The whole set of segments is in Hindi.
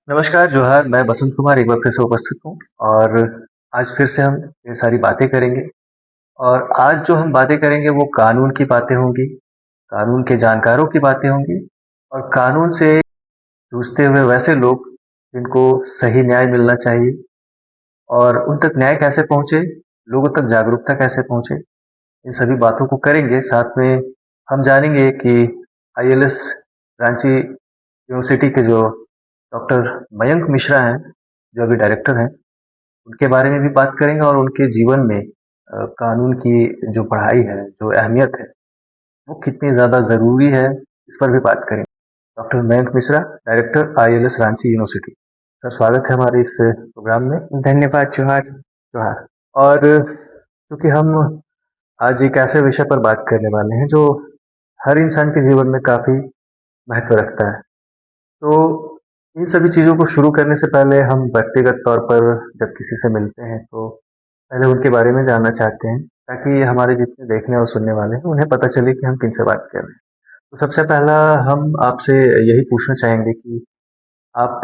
नमस्कार, जोहार। मैं बसंत कुमार एक बार फिर से उपस्थित हूँ और आज फिर से हम ये सारी बातें करेंगे और आज जो हम बातें करेंगे वो कानून की बातें होंगी, कानून के जानकारों की बातें होंगी और कानून से जूझते हुए वैसे लोग जिनको सही न्याय मिलना चाहिए और उन तक न्याय कैसे पहुँचे, लोगों तक जागरूकता कैसे पहुँचे, इन सभी बातों को करेंगे। साथ में हम जानेंगे कि आईएलएस रांची यूनिवर्सिटी के जो डॉक्टर मयंक मिश्रा हैं, जो अभी डायरेक्टर हैं, उनके बारे में भी बात करेंगे और उनके जीवन में कानून की जो पढ़ाई है, जो अहमियत है, वो कितनी ज़्यादा ज़रूरी है, इस पर भी बात करेंगे। Doctor Mayank Mishra, director ILS Ranchi university. Sir, स्वागत है हमारे इस प्रोग्राम में। धन्यवाद जोहार। जोहार। और क्योंकि हम आज एक ऐसे विषय पर बात करने वाले हैं जो हर इंसान के जीवन में काफ़ी महत्व रखता है। तो इन सभी चीज़ों को शुरू करने से पहले हम व्यक्तिगत तौर पर जब किसी से मिलते हैं तो पहले उनके बारे में जानना चाहते हैं, ताकि हमारे जितने देखने और सुनने वाले हैं उन्हें पता चले कि हम किनसे बात कर रहे हैं। तो सबसे पहला हम आपसे यही पूछना चाहेंगे कि आप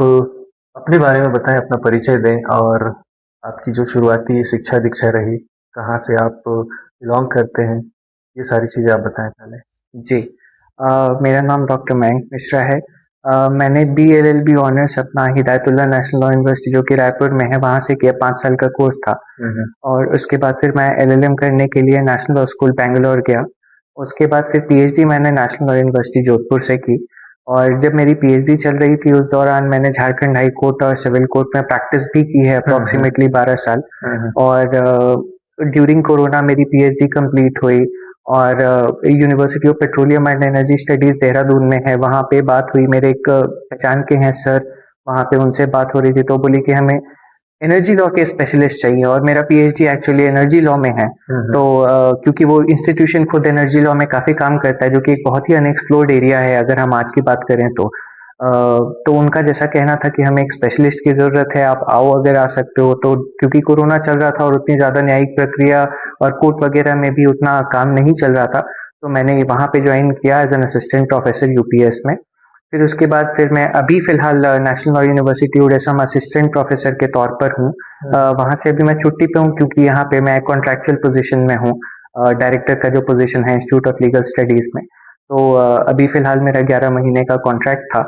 अपने बारे में बताएं, अपना परिचय दें और आपकी जो शुरुआती शिक्षा दीक्षा रही, कहाँ से आप बिलोंग करते हैं, ये सारी चीज़ें आप बताएं पहले। जी, मेरा नाम डॉक्टर मयंक मिश्रा है। मैंने BLLB ऑनर्स अपना हिदायतुल्लाह नेशनल लॉ यूनिवर्सिटी जो कि रायपुर में है वहाँ से किया, 5 साल का कोर्स था। और उसके बाद फिर मैं LLM करने के लिए नेशनल लॉ स्कूल बैंगलोर गया। उसके बाद फिर PhD मैंने नेशनल लॉ यूनिवर्सिटी जोधपुर से की। और जब मेरी PhD चल रही थी उस दौरान मैंने झारखंड हाई कोर्ट और सिविल कोर्ट में प्रैक्टिस भी की है अप्रॉक्सीमेटली 12 साल। और ड्यूरिंग कोरोना मेरी PhD कंप्लीट हुई और university of petroleum and energy studies Dehradun में है, वहाँ पे बात हुई। मेरे एक पहचान के हैं सर, वहाँ पे उनसे बात हो रही थी तो बोली कि हमें एनर्जी लॉ के स्पेशलिस्ट चाहिए और मेरा PhD एक्चुअली एनर्जी लॉ में है। तो क्योंकि वो इंस्टीट्यूशन खुद एनर्जी लॉ में काफ़ी काम करता है जो कि एक बहुत ही अनएक्सप्लोर्ड एरिया है अगर हम आज की बात करें तो उनका जैसा कहना था कि हमें एक स्पेशलिस्ट की ज़रूरत है, आप आओ अगर आ सकते हो। तो क्योंकि कोरोना चल रहा था और उतनी ज़्यादा न्यायिक प्रक्रिया और कोर्ट वगैरह में भी उतना काम नहीं चल रहा था, तो मैंने वहाँ पे ज्वाइन किया as an assistant professor UPS में। फिर उसके बाद फिर मैं अभी फ़िलहाल नेशनल लॉ यूनिवर्सिटी उड़ीसा में असिस्टेंट प्रोफेसर के तौर पर हूँ। वहाँ से अभी मैं छुट्टी पे हूँ क्योंकि यहाँ पे मैं कॉन्ट्रैक्चुअल पोजीशन में हूँ। डायरेक्टर का जो पोजीशन है इंस्टीट्यूट ऑफ लीगल स्टडीज़ में। तो अभी फ़िलहाल मेरा 11 महीने का कॉन्ट्रैक्ट था,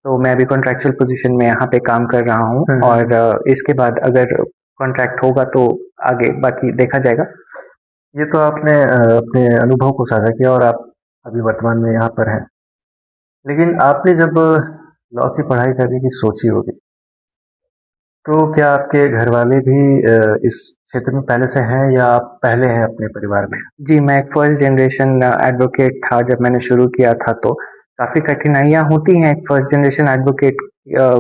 तो मैं अभी कॉन्ट्रैक्चुअल पोजीशन में यहाँ पे काम कर रहा हूँ। और इसके बाद अगर कॉन्ट्रैक्ट होगा तो आगे बाकी देखा जाएगा। ये तो आपने अपने अनुभव को साझा किया और आप अभी वर्तमान में यहाँ पर हैं। लेकिन आपने जब लॉ की पढ़ाई करने की सोची होगी, तो क्या आपके घर वाले भी इस क्षेत्र में पहले से हैं या आप पहले हैं अपने परिवार में? जी, मैं एक फर्स्ट जनरेशन एडवोकेट था जब मैंने शुरू किया था, तो काफ़ी कठिनाइयाँ होती हैं एक फर्स्ट जनरेशन एडवोकेट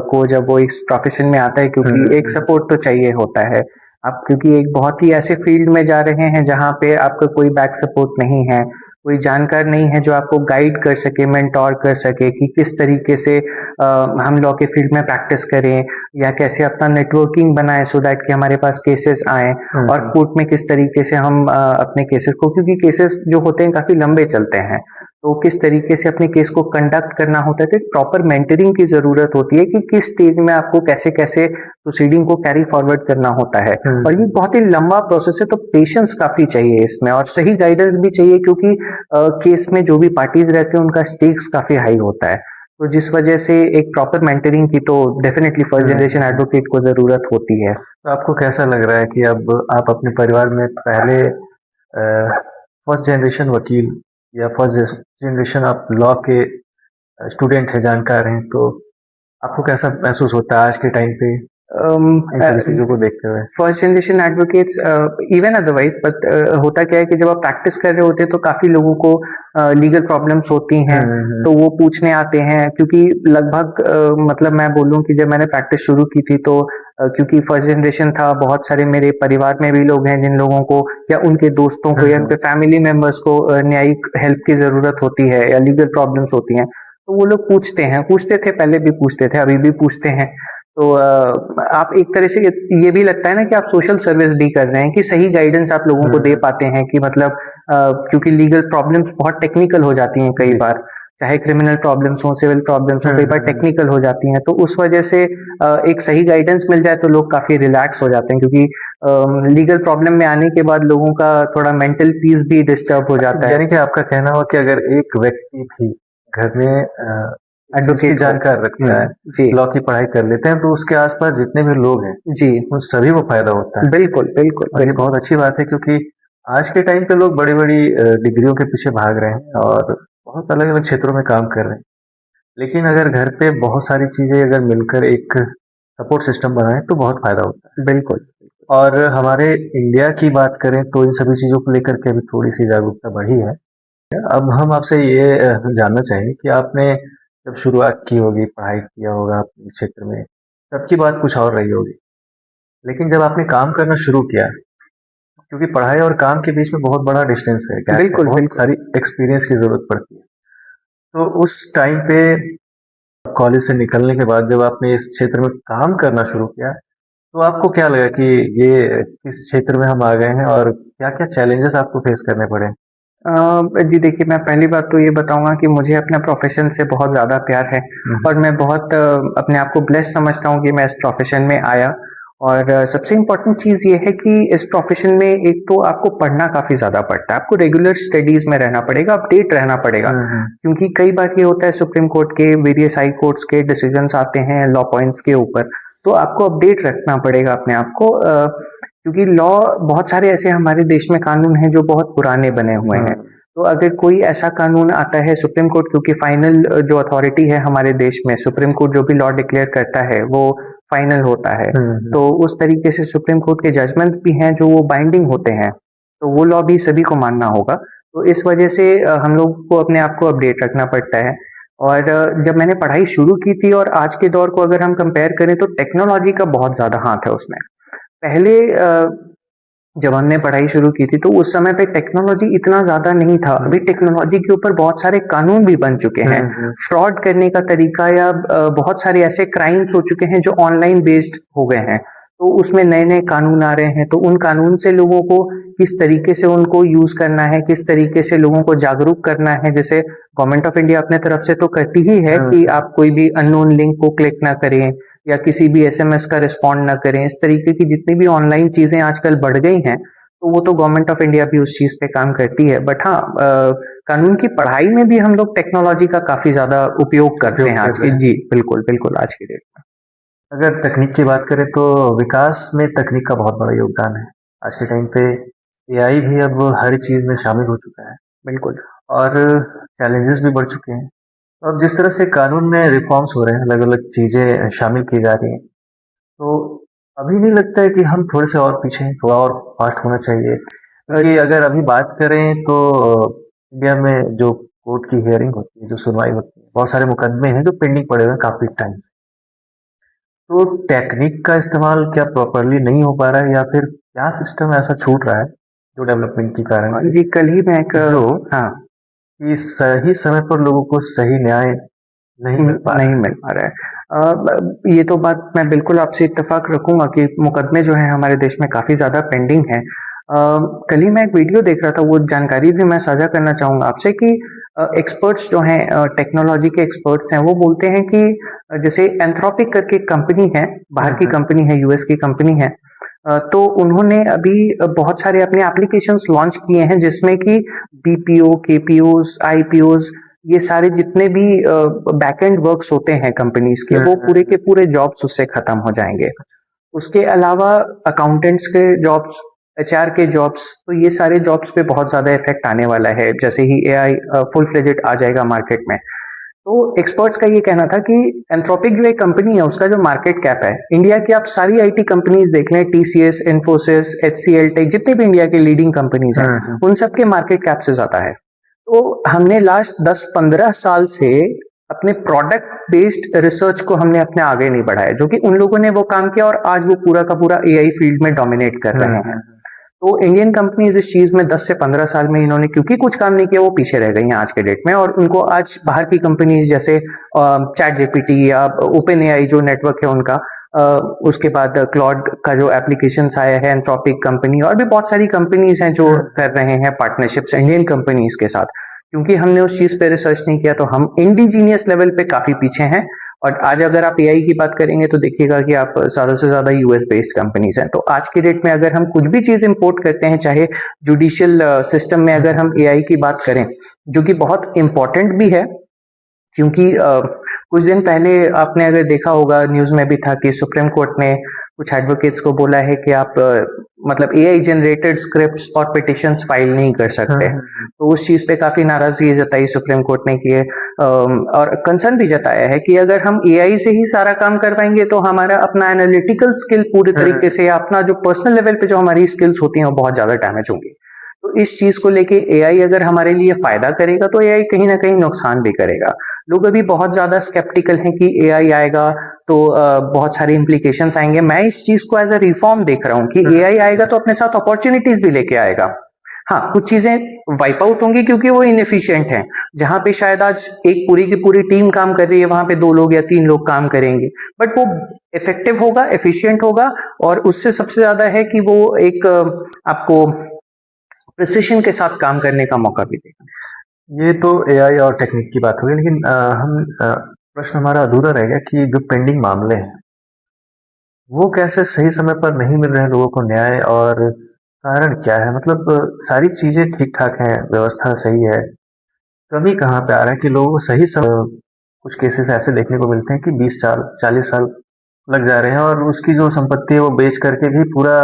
को जब वो इस प्रोफेशन में आता है, क्योंकि एक सपोर्ट तो चाहिए होता है। आप क्योंकि एक बहुत ही ऐसे फील्ड में जा रहे हैं जहाँ पे आपका कोई बैक सपोर्ट नहीं है, कोई जानकार नहीं है जो आपको गाइड कर सके, मेंटोर कर सके कि किस तरीके से हम लॉ के फील्ड में प्रैक्टिस करें या कैसे अपना नेटवर्किंग बनाएं सो दैट कि हमारे पास केसेस आए और कोर्ट में किस तरीके से हम अपने केसेस को, क्योंकि केसेस जो होते हैं काफ़ी लंबे चलते हैं, तो किस तरीके से अपने केस को कंडक्ट करना होता है। तो प्रॉपर मेंटरिंग की ज़रूरत होती है कि किस स्टेज में आपको कैसे कैसे प्रोसीडिंग को कैरी फॉरवर्ड करना होता है। और ये बहुत ही लंबा प्रोसेस है, तो पेशेंस काफ़ी चाहिए इसमें और सही गाइडेंस भी चाहिए, क्योंकि केस में जो भी पार्टीज रहते हैं उनका स्टेक्स काफ़ी हाई होता है। तो जिस वजह से एक प्रॉपर मेंटरिंग की तो डेफिनेटली फर्स्ट जनरेशन एडवोकेट को ज़रूरत होती है। तो आपको कैसा लग रहा है कि अब आप अपने परिवार में पहले फर्स्ट जनरेशन वकील या फर्स्ट जनरेशन आप लॉ के स्टूडेंट हैं, जानकार हैं, तो आपको कैसा महसूस होता है आज के टाइम पे इन सभी चीज़ों को देखते हुए? First generation advocates even otherwise, but होता क्या है कि जब आप प्रैक्टिस कर रहे होते हैं तो काफ़ी लोगों को लीगल प्रॉब्लम्स होती हैं, तो वो पूछने आते हैं। क्योंकि लगभग मतलब मैं बोलूँ कि जब मैंने प्रैक्टिस शुरू की थी तो क्योंकि फर्स्ट जनरेशन था, बहुत सारे मेरे परिवार में भी लोग हैं जिन लोगों को या उनके दोस्तों को या उनके फैमिली मेम्बर्स को न्यायिक हेल्प की ज़रूरत होती है या लीगल प्रॉब्लम्स होती हैं, तो वो लोग पूछते थे, पहले भी पूछते थे, अभी भी पूछते हैं। तो आप एक तरह से ये भी लगता है ना कि आप सोशल सर्विस भी कर रहे हैं, कि सही गाइडेंस आप लोगों को दे पाते हैं, कि मतलब क्योंकि लीगल प्रॉब्लम्स बहुत टेक्निकल हो जाती हैं कई बार, चाहे क्रिमिनल प्रॉब्लम्स हो, सिविल प्रॉब्लम्स हो, कई बार टेक्निकल हो जाती हैं, तो उस वजह से एक सही गाइडेंस मिल जाए तो लोग काफी रिलैक्स हो जाते हैं, क्योंकि लीगल प्रॉब्लम में आने के बाद लोगों का थोड़ा मेंटल पीस भी डिस्टर्ब हो जाता है। यानी कि आपका कहना हुआ कि अगर एक व्यक्ति भी घर में एडवोकेट जानकार रखता है, जी लॉ की पढ़ाई कर लेते हैं, तो उसके आसपास जितने भी लोग हैं जी, उन सभी को फायदा होता है। बिल्कुल बिल्कुल और ये बहुत अच्छी बात है, क्योंकि आज के टाइम पे लोग बड़ी बड़ी डिग्रियों के पीछे भाग रहे हैं और बहुत अलग अलग क्षेत्रों में काम कर रहे हैं। लेकिन अगर घर पे बहुत सारी चीजें अगर मिलकर एक सपोर्ट सिस्टम बनाए तो बहुत फायदा होता है। बिल्कुल। और हमारे इंडिया की बात करें तो इन सभी चीजों को लेकर के अभी थोड़ी सी जागरूकता बढ़ी है। अब हम आपसे ये जानना चाहेंगे कि आपने जब शुरुआत की होगी, पढ़ाई किया होगा अपने इस क्षेत्र में, तब की बात कुछ और रही होगी। लेकिन जब आपने काम करना शुरू किया, क्योंकि पढ़ाई और काम के बीच में बहुत बड़ा डिस्टेंस है, गैप है, बिल्कुल बहुत बिल्कुल। सारी एक्सपीरियंस की जरूरत पड़ती है। तो उस टाइम पे कॉलेज से निकलने के बाद जब आपने इस क्षेत्र में काम करना शुरू किया, तो आपको क्या लगा कि ये किस क्षेत्र में हम आ गए हैं और क्या क्या चैलेंजेस आपको फेस करने पड़े? जी देखिए, मैं पहली बात तो ये बताऊंगा कि मुझे अपने प्रोफेशन से बहुत ज़्यादा प्यार है और मैं बहुत अपने आप को ब्लेस समझता हूँ कि मैं इस प्रोफेशन में आया। और सबसे इम्पोर्टेंट चीज़ ये है कि इस प्रोफेशन में एक तो आपको पढ़ना काफ़ी ज़्यादा पड़ता है, आपको रेगुलर स्टडीज़ में रहना पड़ेगा, अपडेट रहना पड़ेगा, क्योंकि कई बार ये होता है सुप्रीम कोर्ट के वेरियस हाई कोर्ट्स के डिसीजंस आते हैं लॉ पॉइंट्स के ऊपर, तो आपको अपडेट रखना पड़ेगा अपने आप को, क्योंकि लॉ बहुत सारे ऐसे हमारे देश में कानून हैं जो बहुत पुराने बने हुए हैं। तो अगर कोई ऐसा कानून आता है सुप्रीम कोर्ट, क्योंकि फाइनल जो अथॉरिटी है हमारे देश में, सुप्रीम कोर्ट जो भी लॉ डिक्लेयर करता है वो फाइनल होता है, तो उस तरीके से सुप्रीम कोर्ट के जजमेंट्स भी हैं जो वो बाइंडिंग होते हैं, तो वो लॉ भी सभी को मानना होगा। तो इस वजह से हम लोग को अपने आप को अपडेट रखना पड़ता है। और जब मैंने पढ़ाई शुरू की थी और आज के दौर को अगर हम कंपेयर करें तो टेक्नोलॉजी का बहुत ज़्यादा हाथ है उसमें। पहले जब हमने पढ़ाई शुरू की थी तो उस समय पे टेक्नोलॉजी इतना ज़्यादा नहीं था। अभी टेक्नोलॉजी के ऊपर बहुत सारे कानून भी बन चुके हैं। फ्रॉड करने का तरीका या बहुत सारे ऐसे क्राइम्स हो चुके हैं जो ऑनलाइन बेस्ड हो गए हैं, तो उसमें नए नए कानून आ रहे हैं। तो उन कानून से लोगों को किस तरीके से उनको यूज करना है, किस तरीके से लोगों को जागरूक करना है। जैसे गवर्नमेंट ऑफ इंडिया अपने तरफ से तो करती ही है कि आप कोई भी अननोन लिंक को क्लिक ना करें या किसी भी एसएमएस का रिस्पॉन्ड ना करें। इस तरीके की जितनी भी ऑनलाइन चीजें आजकल बढ़ गई हैं, तो वो तो गवर्नमेंट ऑफ इंडिया भी उस चीज पे काम करती है। बट हाँ, कानून की पढ़ाई में भी हम लोग टेक्नोलॉजी का काफी ज्यादा उपयोग करते हैं आज की। जी बिल्कुल बिल्कुल, आज की डेट में अगर तकनीक की बात करें तो विकास में तकनीक का बहुत बड़ा योगदान है। आज के टाइम पे एआई भी अब हर चीज में शामिल हो चुका है। बिल्कुल। और चैलेंजेस भी बढ़ चुके हैं। तो अब जिस तरह से कानून में रिफॉर्म्स हो रहे हैं, अलग अलग चीजें शामिल की जा रही हैं, तो अभी नहीं लगता है कि हम थोड़े से और पीछे हैं, थोड़ा और फास्ट होना चाहिए? क्योंकि अगर अभी बात करें तो इंडिया में जो कोर्ट की हियरिंग होती है, जो सुनवाई होती है, बहुत सारे मुकदमे हैं जो पेंडिंग पड़े हुए हैं काफी टाइम से। तो टेक्निक का इस्तेमाल क्या प्रॉपरली नहीं हो पा रहा है, या फिर क्या सिस्टम ऐसा छूट रहा है जो डेवलपमेंट के कारण से, जी कल ही मैं एक हाँ कि सही समय पर लोगों को सही न्याय नहीं मिल पा रहा है। ये तो बात मैं बिल्कुल आपसे इत्तेफाक रखूंगा कि मुकदमे जो है हमारे देश में काफी ज्यादा पेंडिंग है। कल ही मैं एक वीडियो देख रहा था, वो जानकारी भी मैं साझा करना चाहूंगा आपसे कि एक्सपर्ट्स जो हैं, टेक्नोलॉजी के एक्सपर्ट्स हैं, वो बोलते हैं कि जैसे एंथ्रोपिक करके कंपनी है, बाहर की कंपनी है, यूएस की कंपनी है, तो उन्होंने अभी बहुत सारे अपने एप्लीकेशंस लॉन्च किए हैं जिसमें कि बीपीओ, केपीओज, आईपीओज, ये सारे जितने भी बैकएंड वर्क्स होते हैं कंपनीज के, वो पूरे के पूरे जॉब्स उससे खत्म हो जाएंगे। उसके अलावा अकाउंटेंट्स के जॉब्स, एचआर के जॉब्स, तो ये सारे जॉब्स पे बहुत ज्यादा इफेक्ट आने वाला है जैसे ही एआई फुल फ्लेजेड आ जाएगा मार्केट में। तो एक्सपर्ट्स का ये कहना था कि एंथ्रोपिक जो एक कंपनी है उसका जो मार्केट कैप है, इंडिया की आप सारी आईटी कंपनीज देख लें, टीसीएस, इन्फोसिस, एचसीएल टेक, जितने भी इंडिया के लीडिंग कंपनीज हैं, उन सब के मार्केट कैप से ज्यादा है। तो हमने लास्ट 10-15 साल से अपने प्रोडक्ट बेस्ड रिसर्च को हमने अपने आगे नहीं बढ़ाया, जो कि उन लोगों ने वो काम किया और आज वो पूरा का पूरा एआई फील्ड में डोमिनेट कर रहे हैं। तो इंडियन कंपनीज इस चीज में 10 से 15 साल में इन्होंने क्योंकि कुछ काम नहीं किया, वो पीछे रह गई हैं आज के डेट में। और उनको आज बाहर की कंपनीज जैसे चैट जीपीटी या ओपन एआई जो नेटवर्क है उनका, उसके बाद क्लॉड का जो एप्लीकेशंस आया है, एंथ्रोपिक कंपनी, और भी बहुत सारी कंपनीज हैं जो कर रहे हैं पार्टनरशिप्स इंडियन कंपनीज के साथ। क्योंकि हमने उस चीज पे रिसर्च नहीं किया, तो हम इंडिजीनियस लेवल पे काफी पीछे हैं। और आज अगर आप एआई की बात करेंगे तो देखिएगा कि आप ज्यादा से ज्यादा यूएस बेस्ड कंपनीज हैं। तो आज की डेट में अगर हम कुछ भी चीज इंपोर्ट करते हैं, चाहे जुडिशियल सिस्टम में अगर हम एआई की बात करें, जो कि बहुत इंपॉर्टेंट भी है, क्योंकि कुछ दिन पहले आपने अगर देखा होगा, न्यूज में भी था कि सुप्रीम कोर्ट ने कुछ एडवोकेट्स को बोला है कि आप मतलब एआई जनरेटेड स्क्रिप्ट्स और पिटिशंस फाइल नहीं कर सकते। तो उस चीज पे काफी नाराजगी जताई सुप्रीम कोर्ट ने की है, और कंसर्न भी जताया है कि अगर हम एआई से ही सारा काम कर पाएंगे तो हमारा अपना एनालिटिकल स्किल पूरे तरीके से, अपना जो पर्सनल लेवल पे जो हमारी स्किल्स होती हैं वो बहुत ज्यादा डैमेज होंगी। तो इस चीज को लेके एआई अगर हमारे लिए फायदा करेगा तो एआई कहीं ना कहीं नुकसान भी करेगा। लोग अभी बहुत ज्यादा स्केप्टिकल हैं कि एआई आएगा तो बहुत सारे इंप्लीकेशंस आएंगे। मैं इस चीज को एज अ रिफॉर्म देख रहा हूँ कि एआई आएगा तो अपने साथ अपॉर्चुनिटीज भी लेके आएगा। हाँ, कुछ चीजें वाइप आउट होंगी क्योंकि वो इनएफिशिएंट हैं। जहां पे शायद आज एक पूरी की पूरी टीम काम कर रही है, वहां पे 2 लोग या 3 लोग काम करेंगे, बट वो इफेक्टिव होगा, एफिशिएंट होगा, और उससे सबसे ज्यादा है कि वो एक आपको प्रिसिशन के साथ काम करने का मौका भी देगा। ये तो एआई और टेक्निक की बात हो गई, लेकिन प्रश्न हमारा अधूरा रह गया कि जो पेंडिंग मामले हैं वो कैसे सही समय पर नहीं मिल रहे हैं लोगों को न्याय, और कारण क्या है? मतलब सारी चीजें ठीक ठाक हैं, व्यवस्था सही है, कमी कहाँ पे आ रहा है कि लोगों को सही समय, कुछ केसेस ऐसे देखने को मिलते हैं कि 20 साल 40 साल लग जा रहे हैं और उसकी जो संपत्ति है वो बेच करके भी पूरा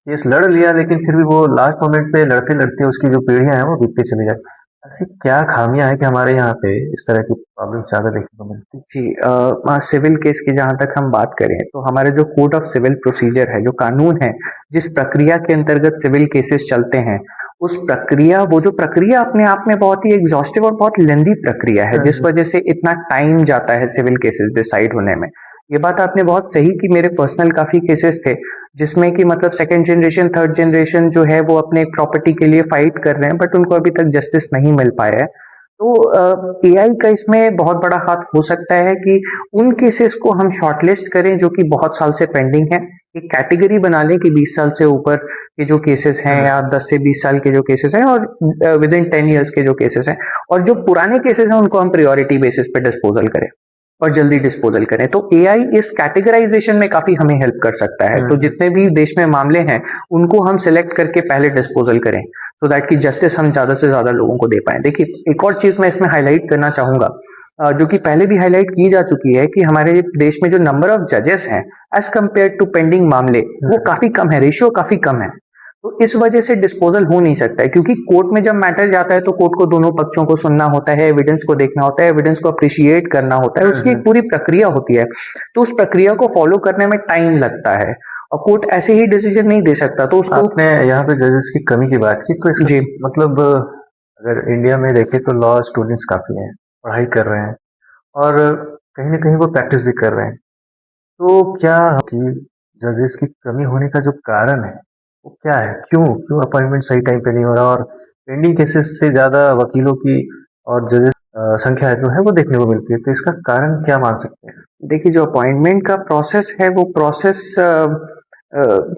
केस लड़ लिया, लेकिन फिर भी वो लास्ट मोमेंट पे लड़ते लड़ते उसकी जो पीढ़ियां हैं वो बीतते चले जाते। ऐसी क्या खामियां हैं कि हमारे यहाँ पे इस तरह की प्रॉब्लम ज्यादा देखने को मिलती है? जी, सिविल केस की जहां तक हम बात करें तो हमारे जो कोड ऑफ सिविल प्रोसीजर है, जो कानून है, जिस प्रक्रिया के अंतर्गत सिविल केसेस चलते हैं, उस प्रक्रिया, वो जो प्रक्रिया अपने आप में बहुत ही एग्जॉस्टिव और बहुत लेंदी प्रक्रिया है, जिस वजह से इतना टाइम जाता है सिविल केसेस डिसाइड होने में। ये बात आपने बहुत सही की। मेरे पर्सनल काफी केसेस थे जिसमें कि मतलब सेकंड जनरेशन, थर्ड जनरेशन जो है वो अपने प्रॉपर्टी के लिए फाइट कर रहे हैं, बट उनको अभी तक जस्टिस नहीं मिल पाया है। तो एआई का इसमें बहुत बड़ा हाथ हो सकता है कि उन केसेस को हम शॉर्टलिस्ट करें जो कि बहुत साल से पेंडिंग है, एक कैटेगरी बना लें कि 20 साल से ऊपर के जो केसेस हैं या 10 से 20 साल के जो केसेस हैं और विद इन 10 ईयर्स के जो केसेस हैं, और जो पुराने केसेस हैं उनको हम प्रायोरिटी बेसिस पे डिस्पोजल करें और जल्दी डिस्पोजल करें। तो एआई इस कैटेगराइजेशन में काफी हमें हेल्प कर सकता है। तो जितने भी देश में मामले हैं उनको हम सिलेक्ट करके पहले डिस्पोजल करें, सो दैट कि जस्टिस हम ज्यादा से ज्यादा लोगों को दे पाएं। देखिए, एक और चीज मैं इसमें हाईलाइट करना चाहूंगा, जो कि पहले भी हाईलाइट की जा चुकी है, कि हमारे देश में जो नंबर ऑफ जजेस हैं एज कंपेयर टू पेंडिंग मामले, वो काफी कम है, रेशियो काफी कम है। तो इस वजह से डिस्पोजल हो नहीं सकता है, क्योंकि कोर्ट में जब मैटर जाता है तो कोर्ट को दोनों पक्षों को सुनना होता है, एविडेंस को देखना होता है, एविडेंस को अप्रिशिएट करना होता है, उसकी एक पूरी प्रक्रिया होती है। तो उस प्रक्रिया को फॉलो करने में टाइम लगता है और कोर्ट ऐसे ही डिसीजन नहीं दे सकता। तो उसको, आपने यहाँ पे जजेस की कमी की बात की, तो इसका जी, मतलब अगर इंडिया में देखें तो लॉ स्टूडेंट्स काफी हैं, पढ़ाई कर रहे हैं और कहीं ना कहीं वो प्रैक्टिस भी कर रहे हैं। तो क्या कि जजेस की कमी होने का जो कारण है वो क्या है? क्यों क्यों अपॉइंटमेंट सही टाइम पे नहीं हो रहा, और पेंडिंग केसेस से ज्यादा वकीलों की और जजेस संख्या जो है वो देखने को मिलती है, तो इसका कारण क्या मान सकते हैं? देखिए, जो अपॉइंटमेंट का प्रोसेस है वो प्रोसेस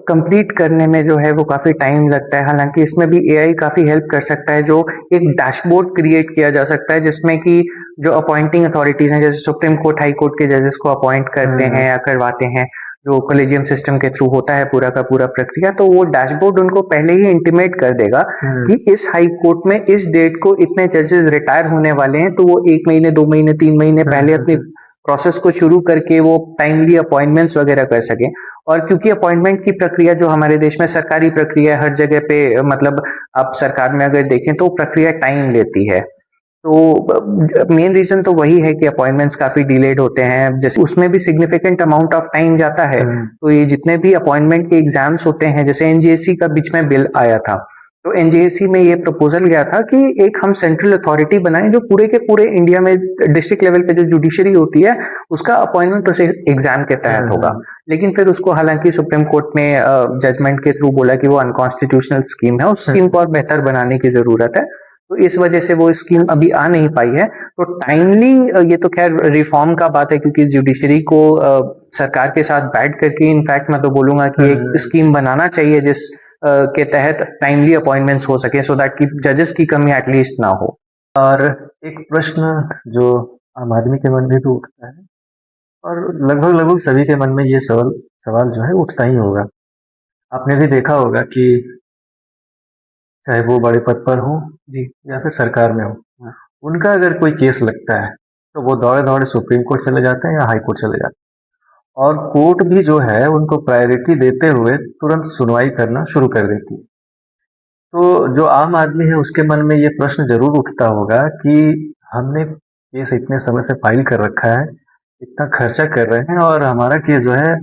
कंप्लीट करने में जो है वो काफी टाइम लगता है। हालांकि इसमें भी एआई काफी हेल्प कर सकता है, जो एक डैशबोर्ड क्रिएट किया जा सकता है जिसमें कि जो अपॉइंटिंग अथॉरिटीज हैं, जैसे सुप्रीम कोर्ट, हाई कोर्ट के जजेस को अपॉइंट करते हैं या करवाते हैं, जो कॉलेजियम सिस्टम के थ्रू होता है पूरा का पूरा प्रक्रिया, तो वो डैशबोर्ड उनको पहले ही इंटीमेट कर देगा कि इस हाई कोर्ट में इस डेट को इतने जजेस रिटायर होने वाले हैं। तो वो 1 महीने, 2 महीने, 3 महीने पहले अपनी प्रोसेस को शुरू करके वो टाइमली अपॉइंटमेंट्स वगैरह कर सके। और क्योंकि अपॉइंटमेंट की प्रक्रिया जो हमारे देश में सरकारी प्रक्रिया है, हर जगह पे मतलब आप सरकार में अगर देखें तो प्रक्रिया टाइम लेती है। तो मेन रीजन तो वही है कि अपॉइंटमेंट्स काफी डिलेड होते हैं, जैसे उसमें भी सिग्निफिकेंट अमाउंट ऑफ टाइम जाता है। तो ये जितने भी अपॉइंटमेंट के एग्जाम्स होते हैं, जैसे एनजीएससी का बीच में बिल आया था, तो एनजीएससी में ये प्रपोजल गया था कि एक हम सेंट्रल अथॉरिटी बनाएं जो पूरे के पूरे इंडिया में डिस्ट्रिक्ट लेवल पे जो जुडिशरी होती है उसका अपॉइंटमेंट उस एग्जाम के तहत होगा। लेकिन फिर उसको हालांकि सुप्रीम कोर्ट में जजमेंट के थ्रू बोला कि वो अनकॉन्स्टिट्यूशनल स्कीम है, उस स्कीम को और बेहतर बनाने की जरूरत है। तो इस वजह से वो स्कीम अभी आ नहीं पाई है। तो टाइमली, ये तो खैर रिफॉर्म का बात है, क्योंकि जुडिशरी को सरकार के साथ बैठ करके, इनफैक्ट मैं तो बोलूंगा कि एक स्कीम बनाना चाहिए जिस के तहत टाइमली अपॉइंटमेंट्स हो सके, सो दैट कि जजेस की कमी एटलीस्ट ना हो। और एक प्रश्न जो आम आदमी के मन में भी उठता है और लगभग लगभग सभी के मन में ये सवाल सवाल जो है उठता ही होगा। आपने भी देखा होगा कि चाहे वो बड़े पद पर हो जी। या फिर सरकार में हो, उनका अगर कोई केस लगता है तो वो दौड़े दौड़े सुप्रीम कोर्ट चले जाते हैं या हाई कोर्ट चले जाते हैं, और कोर्ट भी जो है उनको प्रायोरिटी देते हुए तुरंत सुनवाई करना शुरू कर देती है। तो जो आम आदमी है उसके मन में ये प्रश्न जरूर उठता होगा कि हमने केस इतने समय से फाइल कर रखा है, इतना खर्चा कर रहे हैं, और हमारा केस जो है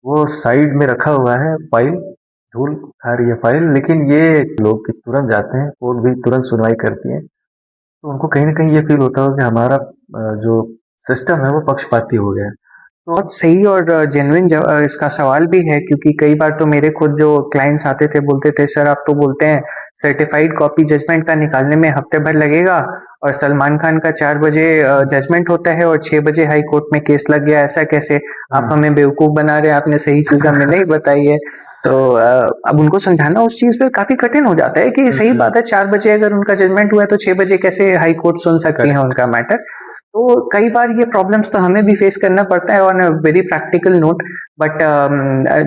वो साइड में रखा हुआ है, फाइल धूल खा रही है फाइल, लेकिन ये लोग कि तुरंत जाते हैं, कोर्ट भी तुरंत सुनवाई करती है। तो उनको कहीं ना कहीं ये फील होता हो कि हमारा जो सिस्टम है वो पक्षपाती हो गया है। बहुत सही और जेन्युइन इसका सवाल भी है, क्योंकि कई बार तो मेरे खुद जो क्लाइंट्स आते थे बोलते थे, सर आप तो बोलते हैं सर्टिफाइड कॉपी जजमेंट का निकालने में हफ्ते भर लगेगा, और सलमान खान का 4 बजे जजमेंट होता है और 6 बजे हाई कोर्ट में केस लग गया, ऐसा कैसे? आप हमें बेवकूफ बना रहे हैं, आपने सही चीज हमें नहीं बताई है। तो अब उनको समझाना उस चीज पे काफी कठिन हो जाता है कि सही बात है, 4 बजे अगर उनका जजमेंट हुआ है तो 6 बजे कैसे हाई कोर्ट सुन सकती है उनका मैटर। तो कई बार ये प्रॉब्लम्स तो हमें भी फेस करना पड़ता है on a very practical note. But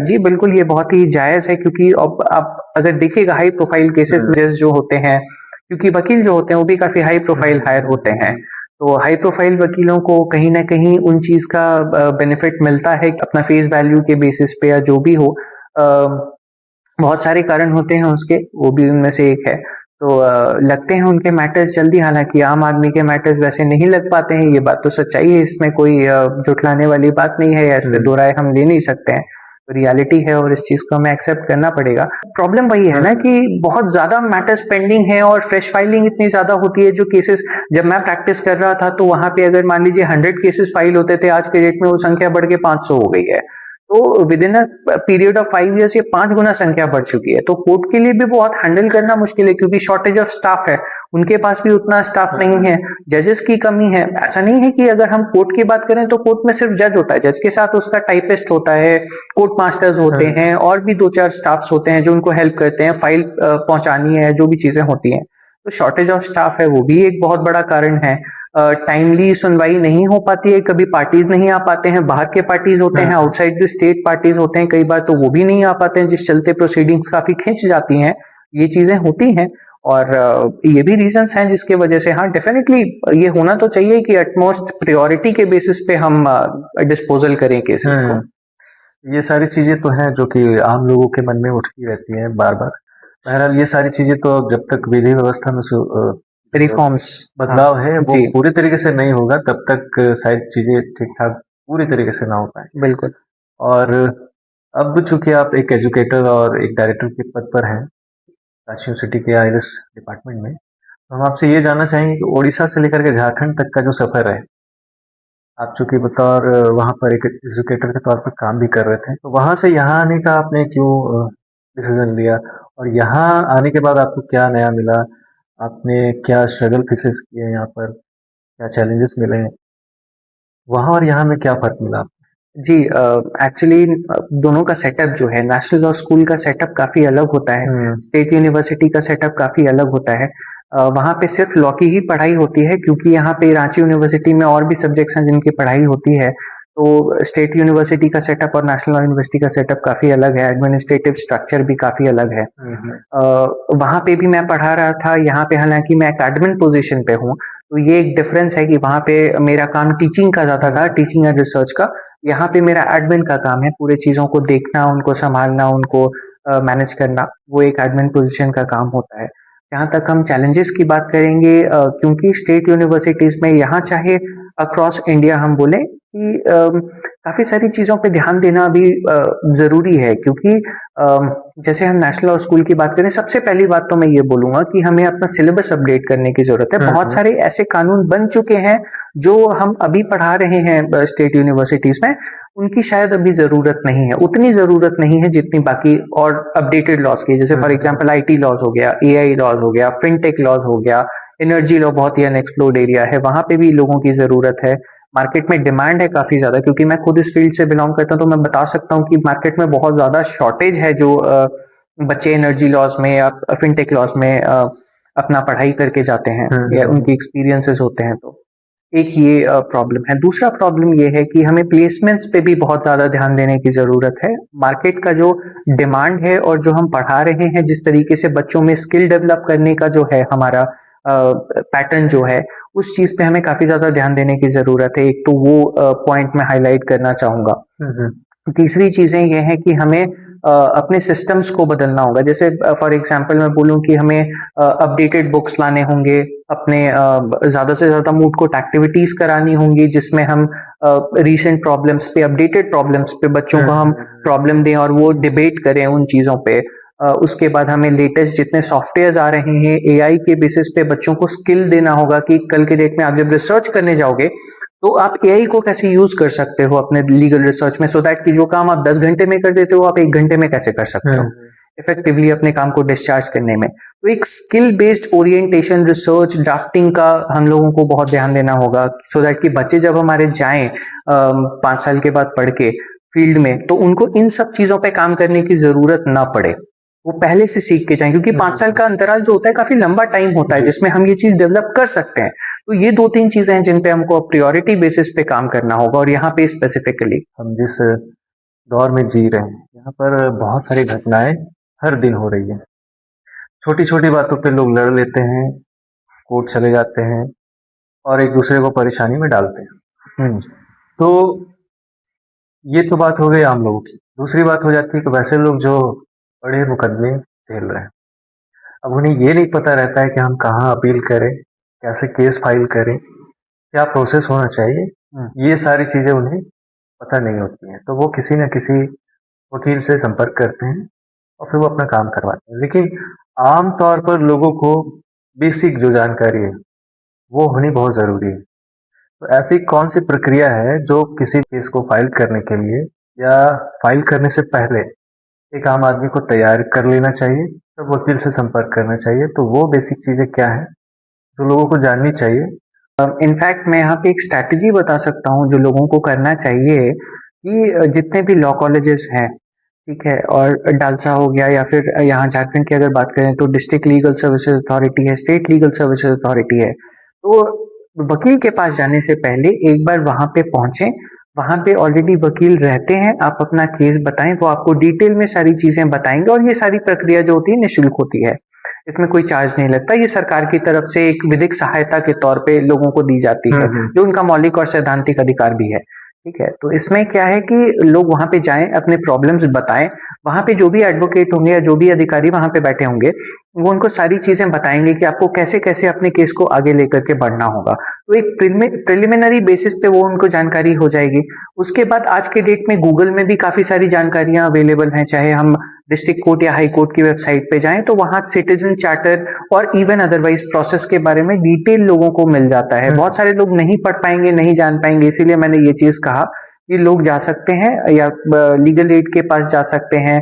जी बिल्कुल, ये बहुत ही जायज है, क्योंकि अब आप अगर देखिएगा हाई प्रोफाइल केसेस जज जो होते हैं, क्योंकि वकील जो होते हैं वो भी काफी हाई प्रोफाइल हायर होते हैं, तो हाई प्रोफाइल वकीलों को कहीं ना कहीं उन चीज का बेनिफिट मिलता है अपना फेस वैल्यू के बेसिस पे या जो भी हो। बहुत सारे कारण होते हैं उसके, वो भी उनमें से एक है। तो लगते हैं उनके मैटर्स जल्दी, हालांकि आम आदमी के मैटर्स वैसे नहीं लग पाते हैं, ये बात तो सच्चाई है, इसमें कोई झुठलाने वाली बात नहीं है, या इस पे दो राय हम ले नहीं सकते हैं, तो रियलिटी है और इस चीज को हमें एक्सेप्ट करना पड़ेगा। प्रॉब्लम वही है ना कि बहुत ज्यादा मैटर्स पेंडिंग है और फ्रेश फाइलिंग इतनी ज्यादा होती है। जो केसेस जब मैं प्रैक्टिस कर रहा था तो वहां पे अगर मान लीजिए 100 केसेस फाइल होते थे, आज के डेट में वो संख्या बढ़ के 500 हो गई है। तो with in a period of 5 years ये 5 गुना संख्या बढ़ चुकी है। तो कोर्ट के लिए भी बहुत हैंडल करना मुश्किल है, क्योंकि शॉर्टेज ऑफ स्टाफ है, उनके पास भी उतना स्टाफ नहीं है, जजेस की कमी है। ऐसा नहीं है कि अगर हम कोर्ट की बात करें तो कोर्ट में सिर्फ जज होता है, जज के साथ उसका टाइपिस्ट होता है, कोर्ट मास्टर्स होते हैं, और भी 2-4 स्टाफ्स होते हैं जो उनको हेल्प करते हैं, फाइल पहुंचानी है, जो भी चीजें होती हैं। तो शॉर्टेज ऑफ स्टाफ है, वो भी एक बहुत बड़ा कारण है। टाइमली सुनवाई नहीं हो पाती है, कभी पार्टीज नहीं आ पाते हैं, बाहर के पार्टीज होते हैं, आउटसाइड द स्टेट पार्टीज होते हैं कई बार, तो वो भी नहीं आ पाते हैं, जिस चलते प्रोसीडिंग्स काफी खिंच जाती हैं। ये चीजें होती हैं, और ये भी रीजंस हैं जिसके वजह से हाँ डेफिनेटली ये होना तो चाहिए कि एटमोस्ट प्रायोरिटी के बेसिस पे हम डिस्पोजल करें केसेस को। ये सारी चीजें तो हैं जो कि आम लोगों के मन में उठती रहती हैं बार बार। बहरहाल ये सारी चीजें तो जब तक विधि व्यवस्था में रिफॉर्म्स बदलाव है वो जी पूरी तरीके से नहीं होगा, तब तक शायद चीजें ठीक ठाक पूरी तरीके से ना हो पाए। बिल्कुल। और अब चूंकि आप एक एजुकेटर और एक डायरेक्टर के पद पर हैं रांची यूनिवर्सिटी के आईएएस डिपार्टमेंट में, तो हम आपसे ये जानना चाहेंगे कि उड़ीसा से लेकर के झारखंड तक का जो सफर है, आप चूंकि बतौर वहाँ पर एक एजुकेटर के तौर पर काम भी कर रहे थे, तो वहाँ से यहाँ आने का आपने क्यों डिसीजन लिया, और यहाँ आने के बाद आपको क्या नया मिला, आपने क्या स्ट्रगल फेसेस किए, यहाँ पर क्या चैलेंजेस मिले, वहाँ और यहाँ में क्या फर्क मिला? जी एक्चुअली दोनों का सेटअप जो है, नेशनल लॉ स्कूल का सेटअप काफी अलग होता है, स्टेट यूनिवर्सिटी का सेटअप काफी अलग होता है। वहाँ पे सिर्फ लॉ की ही पढ़ाई होती है, क्योंकि यहाँ पे रांची यूनिवर्सिटी में और भी सब्जेक्ट्स हैं जिनकी पढ़ाई होती है। तो स्टेट यूनिवर्सिटी का सेटअप और नेशनल लॉ यूनिवर्सिटी का सेटअप काफी अलग है, एडमिनिस्ट्रेटिव स्ट्रक्चर भी काफी अलग है। वहाँ पे भी मैं पढ़ा रहा था, यहाँ पे हालांकि मैं एकेडमिक पोजीशन पे हूँ, तो ये एक डिफरेंस है कि वहाँ पे मेरा काम टीचिंग का ज्यादा था, टीचिंग एंड रिसर्च का। यहाँ पे मेरा एडमिन का काम है, पूरे चीजों को देखना, उनको संभालना, उनको मैनेज करना, वो एक एडमिन पोजीशन का काम होता है। जहाँ तक हम चैलेंजेस की बात करेंगे, क्योंकि स्टेट यूनिवर्सिटीज में यहाँ चाहे अक्रॉस इंडिया हम बोले कि काफी सारी चीजों पे ध्यान देना भी जरूरी है, क्योंकि जैसे हम नेशनल लॉ स्कूल की बात करें, सबसे पहली बात तो मैं ये बोलूंगा कि हमें अपना सिलेबस अपडेट करने की जरूरत है। बहुत सारे ऐसे कानून बन चुके हैं जो हम अभी पढ़ा रहे हैं स्टेट यूनिवर्सिटीज में, उनकी शायद अभी जरूरत नहीं है, उतनी जरूरत नहीं है जितनी बाकी और अपडेटेड लॉज की, जैसे फॉर एग्जांपल आईटी लॉज हो गया, एआई लॉज हो गया, फिनटेक लॉज हो गया, एनर्जी लॉ बहुत ही अनएक्सप्लोर्ड एरिया है, वहां पे भी लोगों की जरूरत है। मार्केट में डिमांड है काफी ज्यादा, क्योंकि मैं खुद इस फील्ड से बिलोंग करता हूं, तो मैं बता सकता हूँ कि मार्केट में बहुत ज्यादा शॉर्टेज है जो बच्चे एनर्जी लॉज में या फिनटेक लॉज में अपना पढ़ाई करके जाते हैं या उनके एक्सपीरियंसेस होते हैं। तो एक ये प्रॉब्लम है। दूसरा प्रॉब्लम ये है कि हमें प्लेसमेंट्स पे भी बहुत ज़्यादा ध्यान देने की ज़रूरत है। मार्केट का जो डिमांड है और जो हम पढ़ा रहे हैं, जिस तरीके से बच्चों में स्किल डेवलप करने का जो है हमारा पैटर्न जो है, उस चीज़ पे हमें काफ़ी ज़्यादा ध्यान देने की ज़रूरत है। एक तो वो पॉइंट मैं हाईलाइट करना चाहूँगा। तीसरी चीज़ें ये हैं कि हमें अपने सिस्टम्स को बदलना होगा। जैसे फॉर एग्जांपल मैं बोलूँ कि हमें अपडेटेड बुक्स लाने होंगे, अपने ज़्यादा से ज़्यादा मूड कोर्ट एक्टिविटीज़ करानी होंगी, जिसमें हम रीसेंट प्रॉब्लम्स पे, अपडेटेड प्रॉब्लम्स पे बच्चों को हम प्रॉब्लम दें और वो डिबेट करें उन चीज़ों पे। उसके बाद हमें लेटेस्ट जितने सॉफ्टवेयर्स आ रहे हैं, एआई के बेसिस पे बच्चों को स्किल देना होगा कि कल के डेट में आप जब रिसर्च करने जाओगे तो आप एआई को कैसे यूज कर सकते हो अपने लीगल रिसर्च में, सो दैट कि जो काम आप 10 घंटे में कर देते हो आप 1 घंटे में कैसे कर सकते हो इफेक्टिवली अपने काम को डिस्चार्ज करने में। तो एक skill based orientation, research, drafting का हम लोगों को बहुत ध्यान देना होगा, सो दैट कि बच्चे जब हमारे जाएं 5 साल के बाद पढ़ के फील्ड में, तो उनको इन सब चीजों पे काम करने की जरूरत ना पड़े, वो पहले से सीख के जाएं। क्योंकि 5 साल का अंतराल जो होता है काफी लंबा टाइम होता है जिसमें हम ये चीज डेवलप कर सकते हैं। तो ये 2-3 चीजें हैं जिन पे हमको प्रायोरिटी बेसिस पे काम करना होगा। और यहाँ पे स्पेसिफिकली हम जिस दौर में जी रहे हैं, यहाँ पर बहुत सारी घटनाएं हर दिन हो रही है। छोटी छोटी बातों पे लोग लड़ लेते हैं, कोर्ट चले जाते हैं और एक दूसरे को परेशानी में डालते हैं। तो ये तो बात हो गई आम लोगों की। दूसरी बात हो जाती है कि वैसे लोग जो बड़े मुकदमे झेल रहे हैं, अब उन्हें ये नहीं पता रहता है कि हम कहाँ अपील करें, कैसे केस फाइल करें, क्या प्रोसेस होना चाहिए। ये सारी चीज़ें उन्हें पता नहीं होती हैं, तो वो किसी न किसी वकील से संपर्क करते हैं और फिर वो अपना काम करवाते हैं। लेकिन आम तौर पर लोगों को बेसिक जो जानकारी है वो होनी बहुत ज़रूरी है। तो ऐसी कौन सी प्रक्रिया है जो किसी केस को फाइल करने के लिए या फाइल करने से पहले एक आम आदमी को तैयार कर लेना चाहिए, तब वकील से संपर्क करना चाहिए? तो वो बेसिक चीज़ें क्या है जो लोगों को जाननी चाहिए? इनफैक्ट मैं यहाँ पे एक स्ट्रैटेजी बता सकता हूँ जो लोगों को करना चाहिए कि जितने भी लॉ कॉलेजेस हैं, ठीक है, और डालसा हो गया या फिर यहाँ झारखंड की अगर बात करें तो डिस्ट्रिक्ट लीगल सर्विसेज अथॉरिटी है, स्टेट लीगल सर्विसेज अथॉरिटी है, तो वकील के पास जाने से पहले एक बार वहां पे पहुंचे। वहां पे ऑलरेडी वकील रहते हैं, आप अपना केस बताएं, वो आपको डिटेल में सारी चीजें बताएंगे। और ये सारी प्रक्रिया जो होती है निःशुल्क होती है, इसमें कोई चार्ज नहीं लगता। ये सरकार की तरफ से एक विधिक सहायता के तौर पे लोगों को दी जाती है, जो उनका मौलिक और सैद्धांतिक अधिकार भी है। ठीक है, तो इसमें क्या है कि लोग वहां पे जाएं, अपने प्रॉब्लम्स बताएं। वहां पे जो भी एडवोकेट होंगे या जो भी अधिकारी वहां पे बैठे होंगे, वो उनको सारी चीजें बताएंगे कि आपको कैसे कैसे अपने केस को आगे लेकर के बढ़ना होगा। तो एक प्रिलिमिनरी बेसिस पे वो उनको जानकारी हो जाएगी। उसके बाद आज के डेट में गूगल में भी काफी सारी जानकारियां अवेलेबल हैं, चाहे हम डिस्ट्रिक्ट कोर्ट या हाई कोर्ट की वेबसाइट पे जाएं तो वहां सिटीजन चार्टर और इवन अदरवाइज प्रोसेस के बारे में डिटेल लोगों को मिल जाता है। बहुत सारे लोग नहीं पढ़ पाएंगे, नहीं जान पाएंगे, इसीलिए मैंने ये चीज कहा कि लोग जा सकते हैं या लीगल एड के पास जा सकते हैं।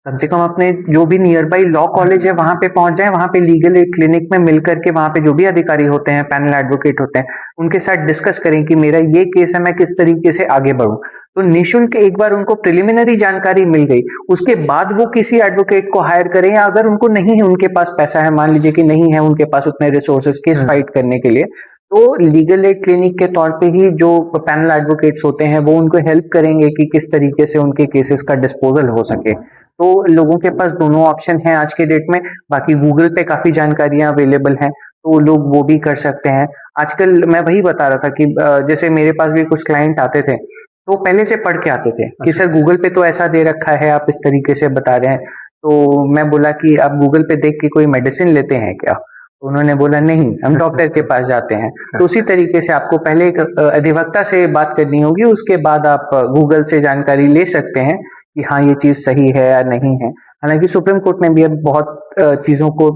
कम से कम अपने जो भी नियर बाई लॉ कॉलेज है वहां पे पहुंच जाए, वहां पे लीगल एड क्लिनिक में मिलकर के वहां पे जो भी अधिकारी होते हैं, पैनल एडवोकेट होते हैं, उनके साथ डिस्कस करें कि मेरा ये केस है, मैं किस तरीके से आगे बढ़ूं। तो निःशुल्क एक बार उनको प्रिलिमिनरी जानकारी मिल गई, उसके बाद वो किसी एडवोकेट को हायर करें, या अगर उनको नहीं है, उनके पास पैसा है, मान लीजिए कि नहीं है उनके पास उतने रिसोर्सेज केस फाइट करने के लिए, तो लीगल एड क्लिनिक के तौर पे ही जो पैनल एडवोकेट्स होते हैं वो उनको हेल्प करेंगे कि किस तरीके से उनके केसेस का डिस्पोजल हो सके। तो लोगों के पास दोनों ऑप्शन हैं आज के डेट में। बाकी गूगल पे काफी जानकारियां अवेलेबल हैं, तो लोग वो भी कर सकते हैं। आजकल मैं वही बता रहा था कि जैसे मेरे पास भी कुछ क्लाइंट आते थे, तो पहले से पढ़ के आते थे कि सर गूगल पे तो ऐसा दे रखा है, आप इस तरीके से बता रहे हैं। तो मैं बोला कि आप गूगल पे देख के कोई मेडिसिन लेते हैं क्या? तो उन्होंने बोला नहीं, हम डॉक्टर के पास जाते हैं। तो उसी तरीके से आपको पहले एक अधिवक्ता से बात करनी होगी, उसके बाद आप गूगल से जानकारी ले सकते हैं कि हाँ ये चीज सही है या नहीं है। हालांकि सुप्रीम कोर्ट ने भी अब बहुत चीजों को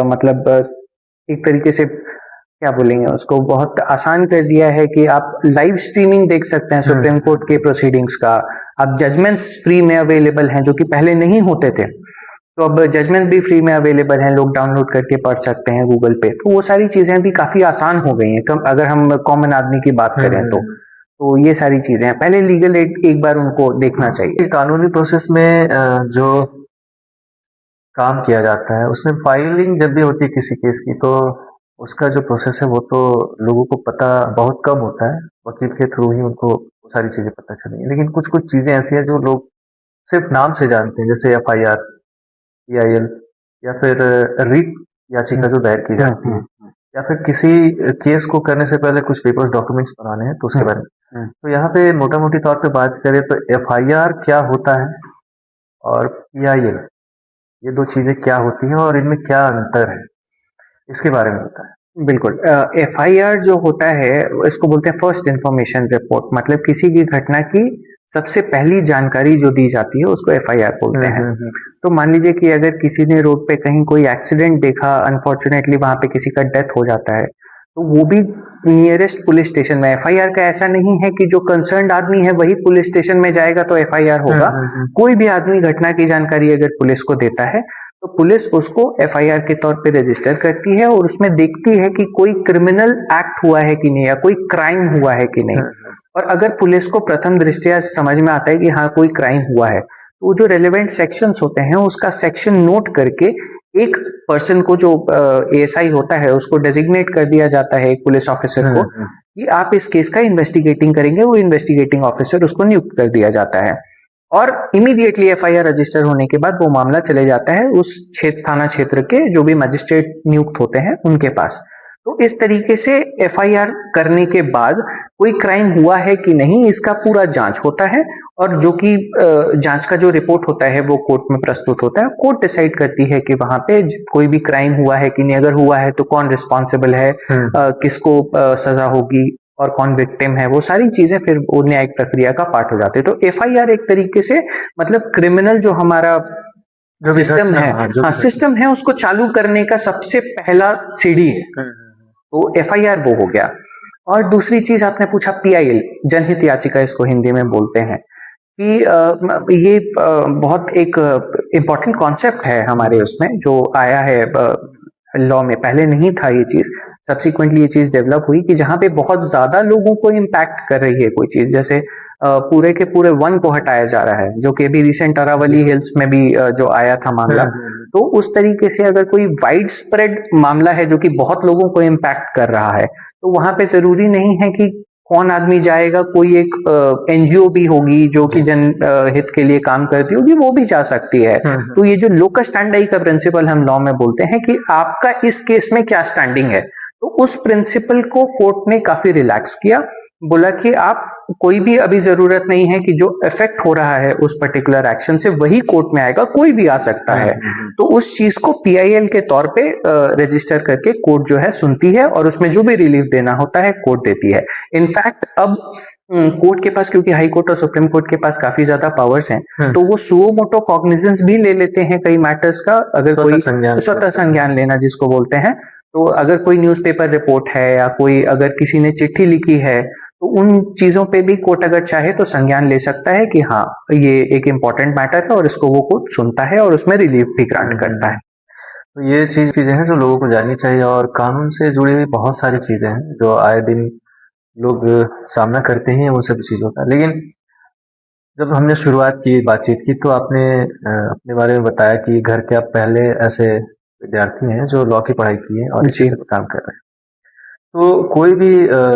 मतलब एक तरीके से क्या बोलेंगे उसको, बहुत आसान कर दिया है कि आप लाइव स्ट्रीमिंग देख सकते हैं सुप्रीम कोर्ट के प्रोसीडिंग्स का। अब जजमेंट्स फ्री में अवेलेबल हैं जो कि पहले नहीं होते थे, तो अब जजमेंट भी फ्री में अवेलेबल हैं, लोग डाउनलोड करके पढ़ सकते हैं गूगल पे। तो वो सारी चीजें भी काफी आसान हो गई हैं अगर हम कॉमन आदमी की बात करें तो ये सारी चीजें हैं। पहले लीगल एड एक बार उनको देखना चाहिए। कानूनी प्रोसेस में जो काम किया जाता है। उसमें फाइलिंग जब भी होती है किसी केस की, तो उसका जो प्रोसेस है वो तो लोगों को पता बहुत कम होता है। वकील के थ्रू ही उनको वो सारी चीज़ें पता चलेंगी। लेकिन कुछ-कुछ चीज़ें ऐसी हैं जो लोग सिर्फ़ नाम से जानते हैं, जैसे एफआईआर, पीआईएल या फिर रिट याचिका हुँ, जो दायर की हुँ, जाती है, हुँ, या फिर किसी केस को करने से पहले कुछ पेपर्स डॉक्यूमेंट्स बनाने हैं तो उसके हुँ, बारे में। हुँ। तो यहाँ पे मोटा-मोटी तौर पे बात करें तो एफआईआर क्या होता है और पीआईएल, ये 2 चीज़ें क्या होती हैं और इनमें क्या अंतर है? इसके बारे में बताएँ। बिल्कुल। एफआईआर जो होता है इसको बोलते हैं फर्स्ट इंफॉर्मेशन रिपोर्ट, मतलब किसी की घटना की सबसे पहली जानकारी जो दी जाती है उसको एफआईआर बोलते हैं। हुँ। तो मान लीजिए कि अगर किसी ने रोड पे कहीं कोई एक्सीडेंट देखा, अनफॉर्चुनेटली वहां पे किसी का डेथ हो जाता है, तो वो भी नियरेस्ट पुलिस स्टेशन में, एफआईआर का ऐसा नहीं है कि जो कंसर्न्ड आदमी है वही पुलिस स्टेशन में जाएगा तो एफआईआर होगा। हुँ। कोई भी आदमी घटना की जानकारी अगर पुलिस को देता है तो पुलिस उसको एफआईआर के तौर पे रजिस्टर करती है और उसमें देखती है कि कोई क्रिमिनल एक्ट हुआ है कि नहीं या कोई क्राइम हुआ है कि नहीं। और अगर पुलिस को प्रथम दृष्टया समझ में आता है कि हाँ कोई क्राइम हुआ है, तो जो रेलेवेंट सेक्शंस होते हैं उसका सेक्शन नोट करके एक पर्सन को, जो एएसआई होता है, उसको डेजिग्नेट कर दिया जाता है, एक पुलिस ऑफिसर को, कि आप इस केस का इन्वेस्टिगेटिंग करेंगे। वो इन्वेस्टिगेटिंग ऑफिसर उसको नियुक्त कर दिया जाता है और इमीडिएटली एफआईआर रजिस्टर होने के बाद वो मामला चले जाता है उस क्षेत्र, थाना क्षेत्र के जो भी मजिस्ट्रेट नियुक्त होते हैं उनके पास। तो इस तरीके से एफआईआर करने के बाद कोई क्राइम हुआ है कि नहीं इसका पूरा जांच होता है और जो कि जांच का जो रिपोर्ट होता है वो कोर्ट में प्रस्तुत होता है। कोर्ट डिसाइड करती है कि वहां पे कोई भी क्राइम हुआ है कि नहीं, अगर हुआ है तो कौन रिस्पॉन्सिबल है, किसको सजा होगी और कौन विक्टिम है, वो सारी चीजें फिर वो न्यायिक प्रक्रिया का पार्ट हो जाते हैं। तो एफआईआर एक तरीके से मतलब क्रिमिनल जो हमारा जो भी सिस्टम घटना, है, हाँ, जो हाँ भी सिस्टम है, उसको चालू करने का सबसे पहला सीढ़ी है। घटना। तो एफआईआर वो हो गया। और दूसरी चीज आपने पूछा पीआईएल, जनहित याचिका इसको हिंदी में बोलते हैं, कि ये बहुत एक इम्पॉर्टेंट कॉन्सेप्ट है हमारे उसमें जो आया है लॉ में। पहले नहीं था ये चीज, सब्सिक्वेंटली ये चीज डेवलप हुई कि जहां पे बहुत ज्यादा लोगों को इम्पैक्ट कर रही है कोई चीज, जैसे पूरे के पूरे वन को हटाया जा रहा है, जो कि अभी रिसेंट अरावली हिल्स में भी जो आया था मामला। तो उस तरीके से अगर कोई वाइड स्प्रेड मामला है जो कि बहुत लोगों को इम्पैक्ट कर रहा है, तो वहां पे जरूरी नहीं है कि कौन आदमी जाएगा, कोई एक एनजीओ भी होगी जो कि जन हित के लिए काम करती होगी, वो भी जा सकती है। तो ये जो लोकस स्टैंडई का प्रिंसिपल हम लॉ में बोलते हैं कि आपका इस केस में क्या स्टैंडिंग है, तो उस प्रिंसिपल को कोर्ट ने काफी रिलैक्स किया। बोला कि आप कोई भी अभी जरूरत नहीं है कि जो इफेक्ट हो रहा है उस पर्टिकुलर एक्शन से वही कोर्ट में आएगा, कोई भी आ सकता है। तो उस चीज को पीआईएल के तौर पे रजिस्टर करके कोर्ट जो है सुनती है और उसमें जो भी रिलीफ देना होता है कोर्ट देती है। इनफैक्ट अब कोर्ट के पास, क्योंकि हाई कोर्ट और सुप्रीम कोर्ट के पास काफी ज्यादा पावर्स हैं, तो वो सुओ मोटो कॉग्निजेंस भी ले लेते हैं कई मैटर्स का। अगर कोई स्वतः संज्ञान लेना जिसको बोलते हैं, तो अगर कोई न्यूज़पेपर रिपोर्ट है या कोई अगर किसी ने चिट्ठी लिखी है, तो उन चीजों पे भी कोर्ट अगर चाहे तो संज्ञान ले सकता है कि हाँ ये एक इम्पोर्टेंट मैटर है और इसको वो कोर्ट सुनता है और उसमें रिलीफ भी ग्रांट करता है। तो ये चीजें हैं जो लोगों को जाननी चाहिए, और कानून से जुड़ी हुई बहुत सारी चीजें हैं जो आए दिन लोग सामना करते ही हैं उन सब चीजों का। लेकिन जब हमने शुरुआत की बातचीत की तो आपने अपने बारे में बताया कि घर के आप पहले ऐसे विद्यार्थी हैं जो लॉ की पढ़ाई की है और इस क्षेत्र में काम कर रहे हैं। तो कोई भी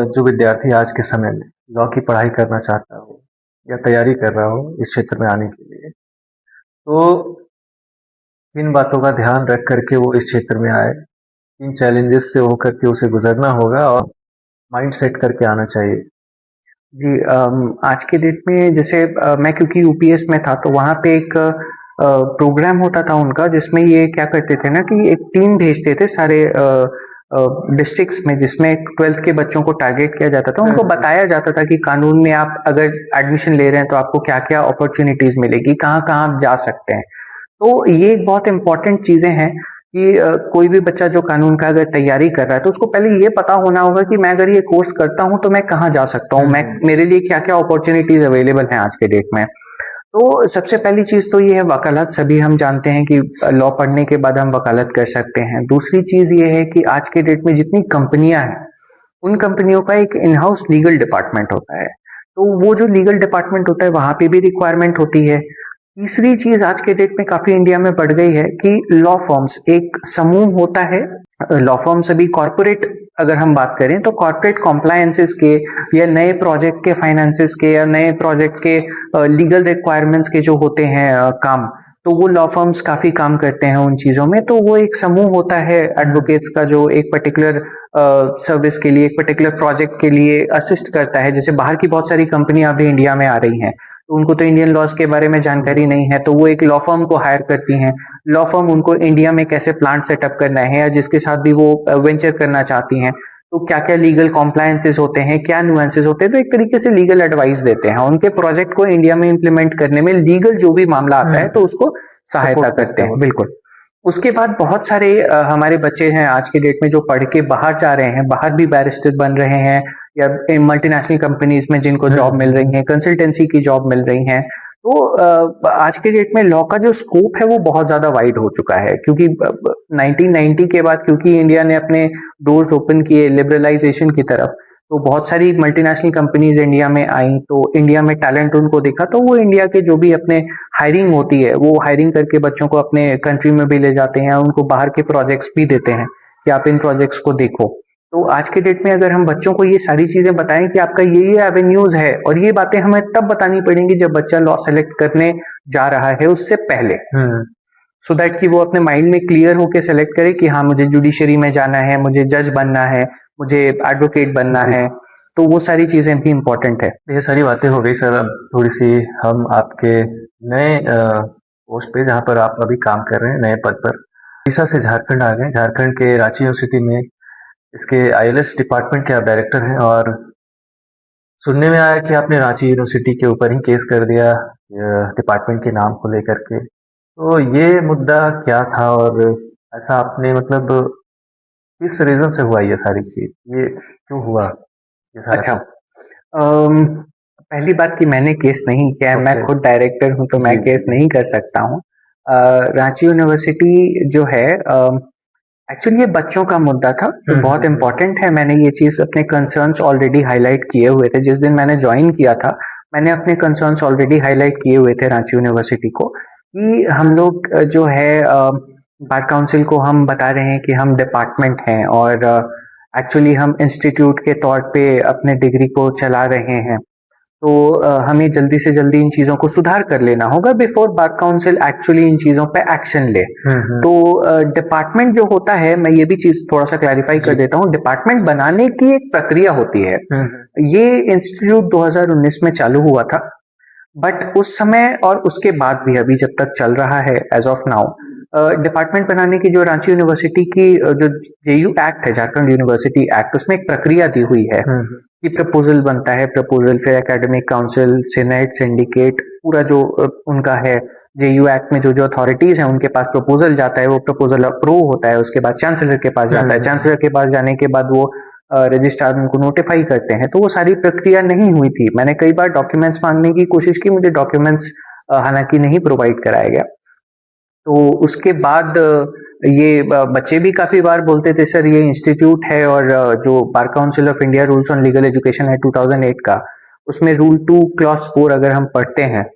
जो विद्यार्थी आज के समय में लॉ की पढ़ाई करना चाहता हो या तैयारी कर रहा हो इस क्षेत्र में आने के लिए, तो किन बातों का ध्यान रख करके वो इस क्षेत्र में आए, किन चैलेंजेस से होकर के उसे गुजरना होगा और माइंड सेट करके आना चाहिए? जी, आज के डेट में जैसे मैं क्योंकि यूपीएस में था तो वहाँ पे एक प्रोग्राम होता था उनका, जिसमें ये क्या करते थे ना कि एक टीम भेजते थे सारे डिस्ट्रिक्ट्स में, जिसमें 12th के बच्चों को टारगेट किया जाता था। उनको बताया जाता था कि कानून में आप अगर एडमिशन ले रहे हैं तो आपको क्या क्या अपॉर्चुनिटीज मिलेगी, कहाँ कहाँ आप जा सकते हैं। तो ये एक बहुत इंपॉर्टेंट चीजें हैं कि कोई भी बच्चा जो कानून का अगर तैयारी कर रहा है तो उसको पहले ये पता होना होगा कि मैं अगर ये कोर्स करता हूं तो मैं कहाँ जा सकता हूँ, मैं मेरे लिए क्या क्या अपॉर्चुनिटीज अवेलेबल हैं आज के डेट में। तो सबसे पहली चीज तो ये है वकालत। सभी हम जानते हैं कि लॉ पढ़ने के बाद हम वकालत कर सकते हैं। दूसरी चीज ये है कि आज के डेट में जितनी कंपनियां हैं उन कंपनियों का एक इन हाउस लीगल डिपार्टमेंट होता है। तो वो जो लीगल डिपार्टमेंट होता है वहां पे भी रिक्वायरमेंट होती है। तीसरी चीज आज के डेट में काफी इंडिया में बढ़ गई है कि लॉ फॉर्म्स एक समूह होता है। लॉ फॉर्म्स अभी कॉर्पोरेट अगर हम बात करें तो कॉर्पोरेट कॉम्प्लायंसेस के या नए प्रोजेक्ट के फाइनेंसेस के या नए प्रोजेक्ट के लीगल रिक्वायरमेंट्स के जो होते हैं काम, तो वो लॉ फर्म्स काफी काम करते हैं उन चीजों में। तो वो एक समूह होता है एडवोकेट्स का जो एक पर्टिकुलर सर्विस के लिए, एक पर्टिकुलर प्रोजेक्ट के लिए असिस्ट करता है। जैसे बाहर की बहुत सारी कंपनियां अभी इंडिया में आ रही हैं, तो उनको तो इंडियन लॉज के बारे में जानकारी नहीं है, तो वो एक लॉ फर्म को हायर करती हैं। लॉ फर्म उनको इंडिया में कैसे प्लांट सेटअप करना है या जिसके साथ भी वो वेंचर करना चाहती हैं, तो क्या क्या लीगल कॉम्प्लायंसेस होते हैं, क्या नुएंसेस होते हैं, तो एक तरीके से लीगल एडवाइस देते हैं उनके प्रोजेक्ट को इंडिया में इंप्लीमेंट करने में। लीगल जो भी मामला आता है तो उसको सहायता करते हैं। बिल्कुल। उसके बाद बहुत सारे हमारे बच्चे हैं आज के डेट में जो पढ़ के बाहर जा रहे हैं, बाहर भी बैरिस्टर बन रहे हैं या मल्टीनेशनल कंपनीज में जिनको जॉब मिल रही है, कंसल्टेंसी की जॉब मिल रही है। तो आज के डेट में लॉ का जो स्कोप है वो बहुत ज्यादा वाइड हो चुका है, क्योंकि 1990 के बाद क्योंकि इंडिया ने अपने डोर्स ओपन किए लिबरलाइजेशन की तरफ, तो बहुत सारी मल्टीनेशनल कंपनीज इंडिया में आई, तो इंडिया में टैलेंट उनको देखा, तो वो इंडिया के जो भी अपने हायरिंग होती है वो हायरिंग करके बच्चों को अपने कंट्री में भी ले जाते हैं, उनको बाहर के प्रोजेक्ट्स भी देते हैं कि आप इन प्रोजेक्ट्स को देखो। तो आज के डेट में अगर हम बच्चों को ये सारी चीजें बताएं कि आपका ये एवेन्यूज है, और ये बातें हमें तब बतानी पड़ेंगी जब बच्चा लॉ सेलेक्ट करने जा रहा है, उससे पहले, सो दैट कि वो अपने माइंड में क्लियर होके सेलेक्ट करे कि हाँ मुझे जुडिशरी में जाना है, मुझे जज बनना है, मुझे एडवोकेट बनना है। तो वो सारी चीजें भी इम्पोर्टेंट है। ये सारी बातें हो गई सर। अब थोड़ी सी हम आपके नए पोस्ट पे जहाँ पर आप अभी काम कर रहे हैं, नए पद पर, उड़ीसा से झारखंड आ गए। झारखंड के रांची यूनिवर्सिटी में इसके आईएलएस डिपार्टमेंट के आप डायरेक्टर हैं, और सुनने में आया कि आपने रांची यूनिवर्सिटी के ऊपर ही केस कर दिया डिपार्टमेंट के नाम को लेकर के। तो ये मुद्दा क्या था, और ऐसा आपने मतलब किस रीजन से हुआ ये सारी चीज, ये क्यों हुआ ये सारा? अच्छा, पहली बात कि मैंने केस नहीं किया है, मैं खुद डायरेक्टर हूं, तो मैं केस नहीं कर सकता हूं। रांची यूनिवर्सिटी जो है, एक्चुअली ये बच्चों का मुद्दा था जो बहुत इंपॉर्टेंट है। मैंने ये चीज अपने कंसर्न्स ऑलरेडी हाईलाइट किए हुए थे जिस दिन मैंने ज्वाइन किया था। मैंने अपने कंसर्न्स ऑलरेडी हाईलाइट किए हुए थे रांची यूनिवर्सिटी को, कि हम लोग जो है बार काउंसिल को हम बता रहे हैं कि हम डिपार्टमेंट हैं, और एक्चुअली हम इंस्टीट्यूट के तौर पे अपने डिग्री को चला रहे हैं। तो हमें जल्दी से जल्दी इन चीजों को सुधार कर लेना होगा before bar council actually in चीजों पे एक्शन ले। तो डिपार्टमेंट जो होता है, मैं ये भी चीज थोड़ा सा क्लैरिफाई कर देता हूँ, डिपार्टमेंट बनाने की एक प्रक्रिया होती है। ये इंस्टीट्यूट 2019 में चालू हुआ था, बट उस समय और उसके बाद भी अभी जब तक चल रहा है एज ऑफ नाउ, डिपार्टमेंट बनाने की जो रांची यूनिवर्सिटी की जो जेयू एक्ट है, झारखंड यूनिवर्सिटी एक्ट, उसमें एक प्रक्रिया दी हुई है कि प्रपोजल बनता है, प्रपोजल फिर एकेडमिक काउंसिल, सीनेट, सिंडिकेट, पूरा जो उनका है जेयू एक्ट में जो जो अथॉरिटीज हैं उनके पास प्रपोजल जाता है, वो प्रपोजल अप्रूव होता है, उसके बाद चांसलर के पास जाता है, चांसलर के पास जाने के बाद वो रजिस्ट्रार उनको नोटिफाई करते हैं। तो वो सारी प्रक्रिया नहीं हुई थी। मैंने कई बार डॉक्यूमेंट्स मांगने की कोशिश की, मुझे डॉक्यूमेंट्स हालांकि नहीं प्रोवाइड कराया गया। तो उसके बाद ये बच्चे भी काफी बार बोलते थे सर ये इंस्टीट्यूट है, और जो bar council of India rules on legal education है 2008 का, उसमें रूल 2 क्लॉज 4 अगर हम पढ़ते हैं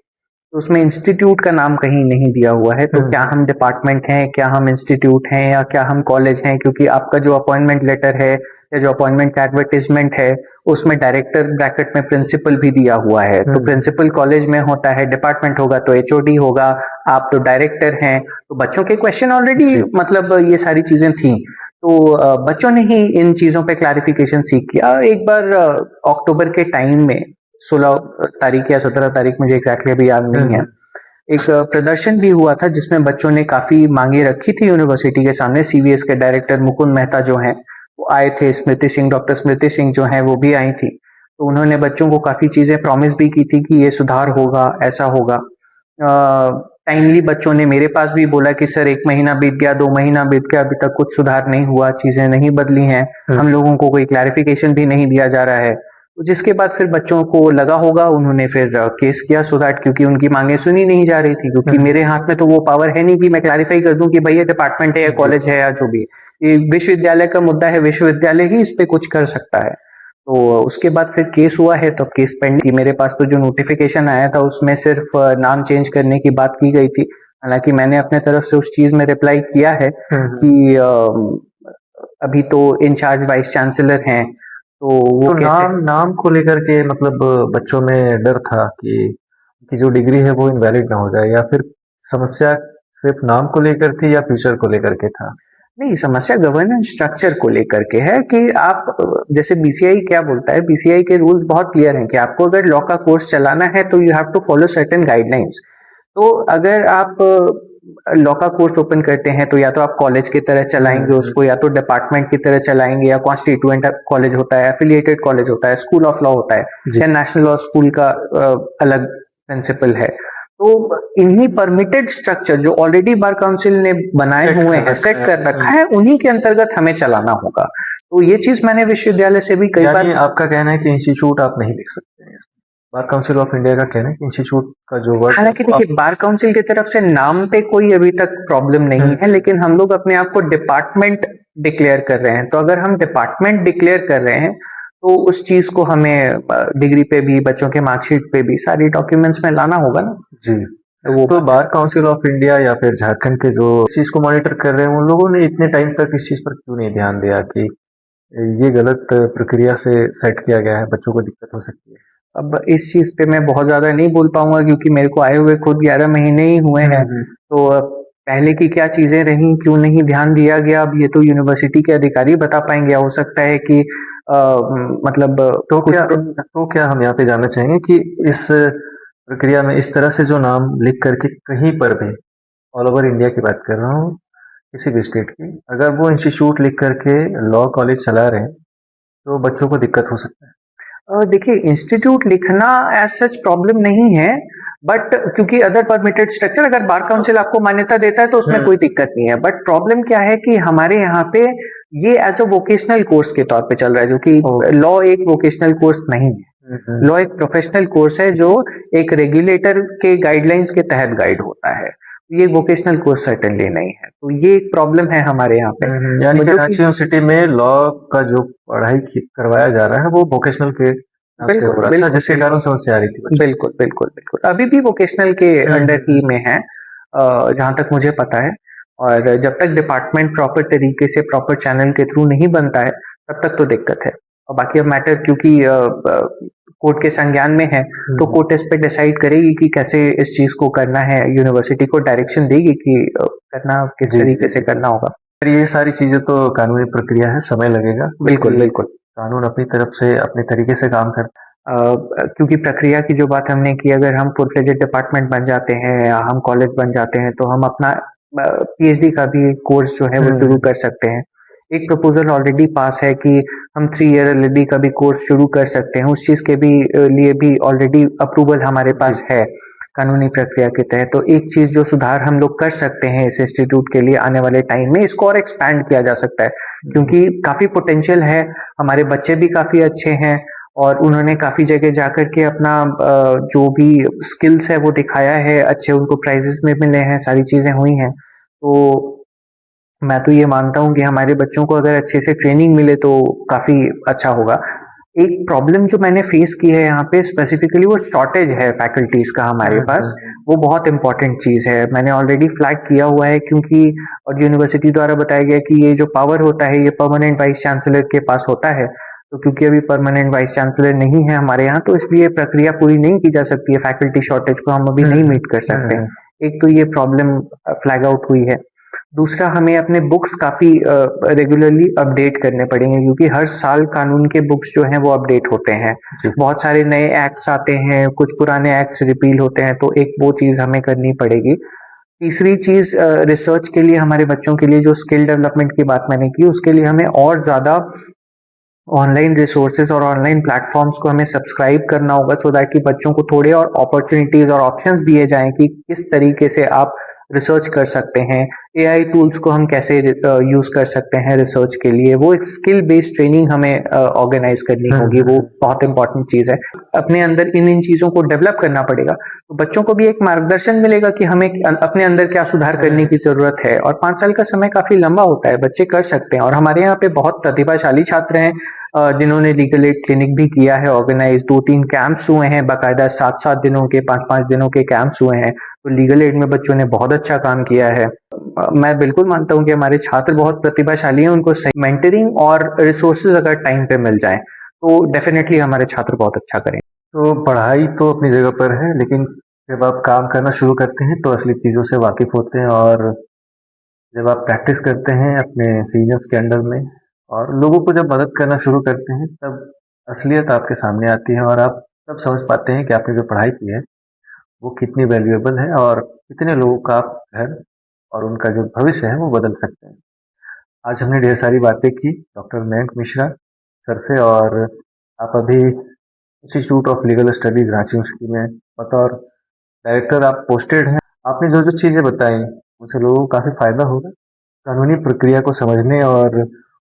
तो उसमें इंस्टीट्यूट का नाम कहीं नहीं दिया हुआ है। तो क्या हम डिपार्टमेंट हैं, क्या हम इंस्टीट्यूट हैं, या क्या हम कॉलेज हैं? क्योंकि आपका जो अपॉइंटमेंट लेटर है या जो अपॉइंटमेंट का एडवर्टीजमेंट है उसमें डायरेक्टर ब्रैकेट में प्रिंसिपल भी दिया हुआ है। तो प्रिंसिपल कॉलेज में होता है, डिपार्टमेंट होगा तो एचओडी होगा, आप तो डायरेक्टर हैं। तो बच्चों के क्वेश्चन ऑलरेडी मतलब ये सारी चीजें थी, तो बच्चों ने ही इन चीजों पे क्लैरिफिकेशन सीख किया। एक बार अक्टूबर के टाइम में 16 तारीख या 17 तारीख, मुझे एग्जैक्टली अभी याद नहीं है, एक प्रदर्शन भी हुआ था जिसमें बच्चों ने काफी मांगे रखी थी यूनिवर्सिटी के सामने। सीवीएस के डायरेक्टर मुकुंद मेहता जो हैं वो आए थे, स्मृति सिंह, डॉक्टर स्मृति सिंह जो हैं वो भी आई थी। तो उन्होंने बच्चों को काफी चीजें प्रॉमिस भी की थी कि ये सुधार होगा, ऐसा होगा। टाइमली बच्चों ने मेरे पास भी बोला कि सर 1 महीना बीत गया, 2 महीना बीत गया, अभी तक कुछ सुधार नहीं हुआ, चीजें नहीं बदली हैं, हम लोगों को कोई क्लैरिफिकेशन भी नहीं दिया जा रहा है। तो जिसके बाद फिर बच्चों को लगा होगा, उन्होंने फिर केस किया सो दैट, क्योंकि उनकी मांगे सुनी नहीं जा रही थी। क्योंकि मेरे हाथ में तो वो पावर है नहीं कि मैं क्लैरिफाई कर दूं कि भैया डिपार्टमेंट है या कॉलेज है या जो भी, ये विश्वविद्यालय का मुद्दा है, विश्वविद्यालय ही इस पे कुछ कर सकता है। तो उसके बाद फिर केस हुआ है, तो केस पेंडिंग की। मेरे पास तो जो नोटिफिकेशन आया था उसमें सिर्फ नाम चेंज करने की बात की गई थी। हालांकि मैंने अपने तरफ से उस चीज में रिप्लाई किया है कि अभी तो इंचार्ज वाइस चांसलर हैं, तो वो तो नाम नाम को लेकर के मतलब बच्चों में डर था कि जो डिग्री है वो इनवैलिड ना हो जाए, या फिर समस्या सिर्फ नाम को लेकर थी या फ्यूचर को लेकर के था? नहीं, समस्या गवर्नेंस स्ट्रक्चर को लेकर के है कि आप जैसे बीसीआई क्या बोलता है, बीसीआई के रूल्स बहुत क्लियर हैं कि आपको अगर लॉ का कोर्स चलाना है तो you have to follow certain guidelines. तो अगर आप लॉ का कोर्स ओपन करते हैं तो या तो आप कॉलेज की तरह चलाएंगे उसको, या तो डिपार्टमेंट की तरह चलाएंगे, या कॉन्स्टिट्यूएंट कॉलेज होता है, एफिलिएटेड कॉलेज होता है, स्कूल ऑफ लॉ होता है, या नेशनल लॉ स्कूल का अलग प्रिंसिपल है। तो इन्हीं परमिटेड स्ट्रक्चर जो ऑलरेडी बार काउंसिल ने बनाए हुए हैं, सेट कर रखा है, उन्हीं के अंतर्गत हमें चलाना होगा। तो ये चीज मैंने विश्वविद्यालय से भी कई बार। आपका कहना है कि इंस्टीट्यूट आप नहीं लिख सकते हैं इसमें? बार काउंसिल ऑफ इंडिया का कहना है कि इंस्टीट्यूट का जो वर्ड, हालांकि देखिए, बार काउंसिल की तरफ से नाम पे कोई अभी तक प्रॉब्लम नहीं है, लेकिन हम लोग अपने आप को डिपार्टमेंट डिक्लेयर कर रहे हैं। तो अगर हम डिपार्टमेंट डिक्लेयर कर रहे हैं तो उस चीज को हमें डिग्री पे भी, बच्चों के मार्कशीट पे भी, सारी डॉक्यूमेंट्स में लाना होगा ना जी। तो बार काउंसिल ऑफ इंडिया या फिर झारखंड के जो इस चीज को मॉनिटर कर रहे हैं, उन लोगों ने इतने टाइम तक इस चीज पर क्यों नहीं ध्यान दिया कि ये गलत प्रक्रिया से सेट किया गया है, बच्चों को दिक्कत हो सकती है? अब इस चीज पे मैं बहुत ज्यादा नहीं बोल पाऊंगा क्योंकि मेरे को आए हुए खुद 11 महीने ही हुए हैं। तो पहले की क्या चीजें रही, क्यों नहीं ध्यान दिया गया, अब ये तो यूनिवर्सिटी के अधिकारी बता पाएंगे। हो सकता है कि मतलब तो क्या हम यहाँ पे जानना चाहेंगे कि इस प्रक्रिया में इस तरह से जो नाम लिख करके कहीं पर भी, ऑल ओवर इंडिया की बात कर रहा हूँ, किसी भी स्टेट की, अगर वो इंस्टीट्यूट लिख करके लॉ कॉलेज चला रहे हैं तो बच्चों को दिक्कत हो सकता है? देखिए, इंस्टीट्यूट लिखना एज सच प्रॉब्लम नहीं है, बट क्योंकि अदर परमिटेड स्ट्रक्चर, अगर बार काउंसिल आपको मान्यता देता है तो उसमें कोई दिक्कत नहीं है। बट प्रॉब्लम क्या है कि हमारे यहाँ पे ये एज अ वोकेशनल कोर्स के तौर पे चल रहा है, जो कि लॉ एक वोकेशनल कोर्स नहीं है। लॉ एक प्रोफेशनल कोर्स है जो एक रेगुलेटर के गाइडलाइंस के तहत गाइड होता है। ये वोकेशनल कोर्स सर्टेनली नहीं है, तो ये एक प्रॉब्लम है हमारे यहाँ पे। यानी कि रांची यूनिवर्सिटी में लॉ का जो पढ़ाई करवाया जा रहा है वो वोकेशनल के नाम से हो रहा था, जिसके कारण समस्या आ रही थी। बिल्कुल बिल्कुल बिल्कुल, अभी भी वोकेशनल के अंडर ही में है जहां तक मुझे पता है। और जब तक डिपार्टमेंट प्रॉपर तरीके से, प्रॉपर चैनल के थ्रू नहीं बनता है, तब तक तो दिक्कत है। और बाकी अब मैटर क्योंकि कोर्ट के संज्ञान में है, तो कोर्ट इस पे डिसाइड करेगी कि कैसे इस चीज को करना है, यूनिवर्सिटी को डायरेक्शन देगी कि करना किस तरीके से करना होगा। ये सारी चीजें तो कानूनी प्रक्रिया है, समय लगेगा। बिल्कुल बिल्कुल, कानून अपनी तरफ से अपने तरीके से काम करता है। क्योंकि प्रक्रिया की जो बात हमने की, अगर हम फुल फ्लेजेड डिपार्टमेंट बन जाते हैं या हम कॉलेज बन जाते हैं तो हम अपना पीएचडी का भी कोर्स जो है वो शुरू कर सकते हैं। एक प्रपोजल ऑलरेडी पास है कि हम 3 ईयर एलएलबी का भी कोर्स शुरू कर सकते हैं। उस चीज के भी लिए भी ऑलरेडी अप्रूवल हमारे पास है कानूनी प्रक्रिया के तहत। तो एक चीज जो सुधार हम लोग कर सकते हैं इस इंस्टीट्यूट के लिए आने वाले टाइम में, इसको और एक्सपैंड किया जा सकता है क्योंकि काफी पोटेंशियल है। हमारे बच्चे भी काफी अच्छे हैं और उन्होंने काफी जगह जाकर के अपना जो भी स्किल्स है वो दिखाया है, अच्छे उनको प्राइजेस में मिले हैं, सारी चीजें हुई हैं। तो मैं तो ये मानता हूँ कि हमारे बच्चों को अगर अच्छे से ट्रेनिंग मिले तो काफी अच्छा होगा। एक प्रॉब्लम जो मैंने फेस की है यहाँ पे स्पेसिफिकली, वो शॉर्टेज है फैकल्टीज का हमारे पास। वो बहुत इंपॉर्टेंट चीज है, मैंने ऑलरेडी फ्लैग किया हुआ है क्योंकि और यूनिवर्सिटी द्वारा बताया गया कि ये जो पावर होता है ये परमानेंट वाइस चांसलर के पास होता है। तो क्योंकि अभी परमानेंट वाइस चांसलर नहीं है हमारे यहाँ, तो इसलिए प्रक्रिया पूरी नहीं की जा सकती है, फैकल्टी शॉर्टेज को हम अभी नहीं मीट कर सकते। एक तो ये प्रॉब्लम फ्लैग आउट हुई है। दूसरा, हमें अपने बुक्स काफी रेगुलरली अपडेट करने पड़ेंगे क्योंकि हर साल कानून के बुक्स जो हैं वो अपडेट होते हैं। बहुत सारे नए एक्ट्स आते हैं, कुछ पुराने एक्ट्स रिपील होते हैं, तो एक वो चीज हमें करनी पड़ेगी। तीसरी चीज, रिसर्च के लिए हमारे बच्चों के लिए जो स्किल डेवलपमेंट की बात मैंने की, उसके लिए हमें और ज्यादा ऑनलाइन रिसोर्सेज और ऑनलाइन प्लेटफॉर्म्स को हमें सब्सक्राइब करना होगा सो दैट कि बच्चों को थोड़े और अपॉर्चुनिटीज और ऑप्शंस दिए जाएं कि किस तरीके से आप रिसर्च कर सकते हैं, एआई टूल्स को हम कैसे यूज कर सकते हैं रिसर्च के लिए, वो एक स्किल बेस्ड ट्रेनिंग हमें ऑर्गेनाइज करनी होगी। वो बहुत इंपॉर्टेंट चीज है, अपने अंदर इन चीजों को डेवलप करना पड़ेगा। तो बच्चों को भी एक मार्गदर्शन मिलेगा कि हमें अपने अंदर क्या सुधार करने की जरूरत है। और 5 साल का समय काफी लंबा होता है, बच्चे कर सकते हैं। और हमारे यहाँ पे बहुत प्रतिभाशाली छात्र हैं जिन्होंने लीगल एड क्लिनिक भी किया है ऑर्गेनाइज, 2-3 कैंप्स हुए हैं बाकायदा, 7-7 दिनों के, 5-5 दिनों के कैंप्स हुए हैं। तो लीगल एड में बच्चों ने बहुत अच्छा काम किया है। मैं बिल्कुल मानता हूँ कि हमारे छात्र बहुत प्रतिभाशाली हैं, उनको सही मेंटरिंग और रिसोर्सेज अगर टाइम पे मिल जाए तो डेफिनेटली हमारे छात्र बहुत अच्छा करें। तो पढ़ाई तो अपनी जगह पर है, लेकिन जब आप काम करना शुरू करते हैं तो असली चीज़ों से वाकिफ होते हैं, और जब आप प्रैक्टिस करते हैं अपने सीनियर्स के अंडर में और लोगों को जब मदद करना शुरू करते हैं, तब असलियत आपके सामने आती है और आप तब समझ पाते हैं कि आपने जो पढ़ाई की है वो कितनी वैल्यूएबल है और कितने लोगों का आप घर और उनका जो भविष्य है वो बदल सकते हैं। आज हमने ढेर सारी बातें की डॉक्टर मयंक मिश्रा सर से, और आप अभी institute of legal studies Ranchi university में बतौर डायरेक्टर आप पोस्टेड हैं। आपने जो जो चीज़ें बताई उनसे लोगों को काफ़ी फायदा होगा, कानूनी प्रक्रिया को समझने और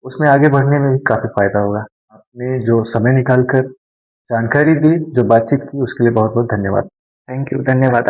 उसमें आगे बढ़ने में भी काफ़ी फायदा होगा। आपने जो समय निकाल कर जानकारी दी, जो बातचीत की, उसके लिए बहुत बहुत धन्यवाद। थैंक यू, धन्यवाद।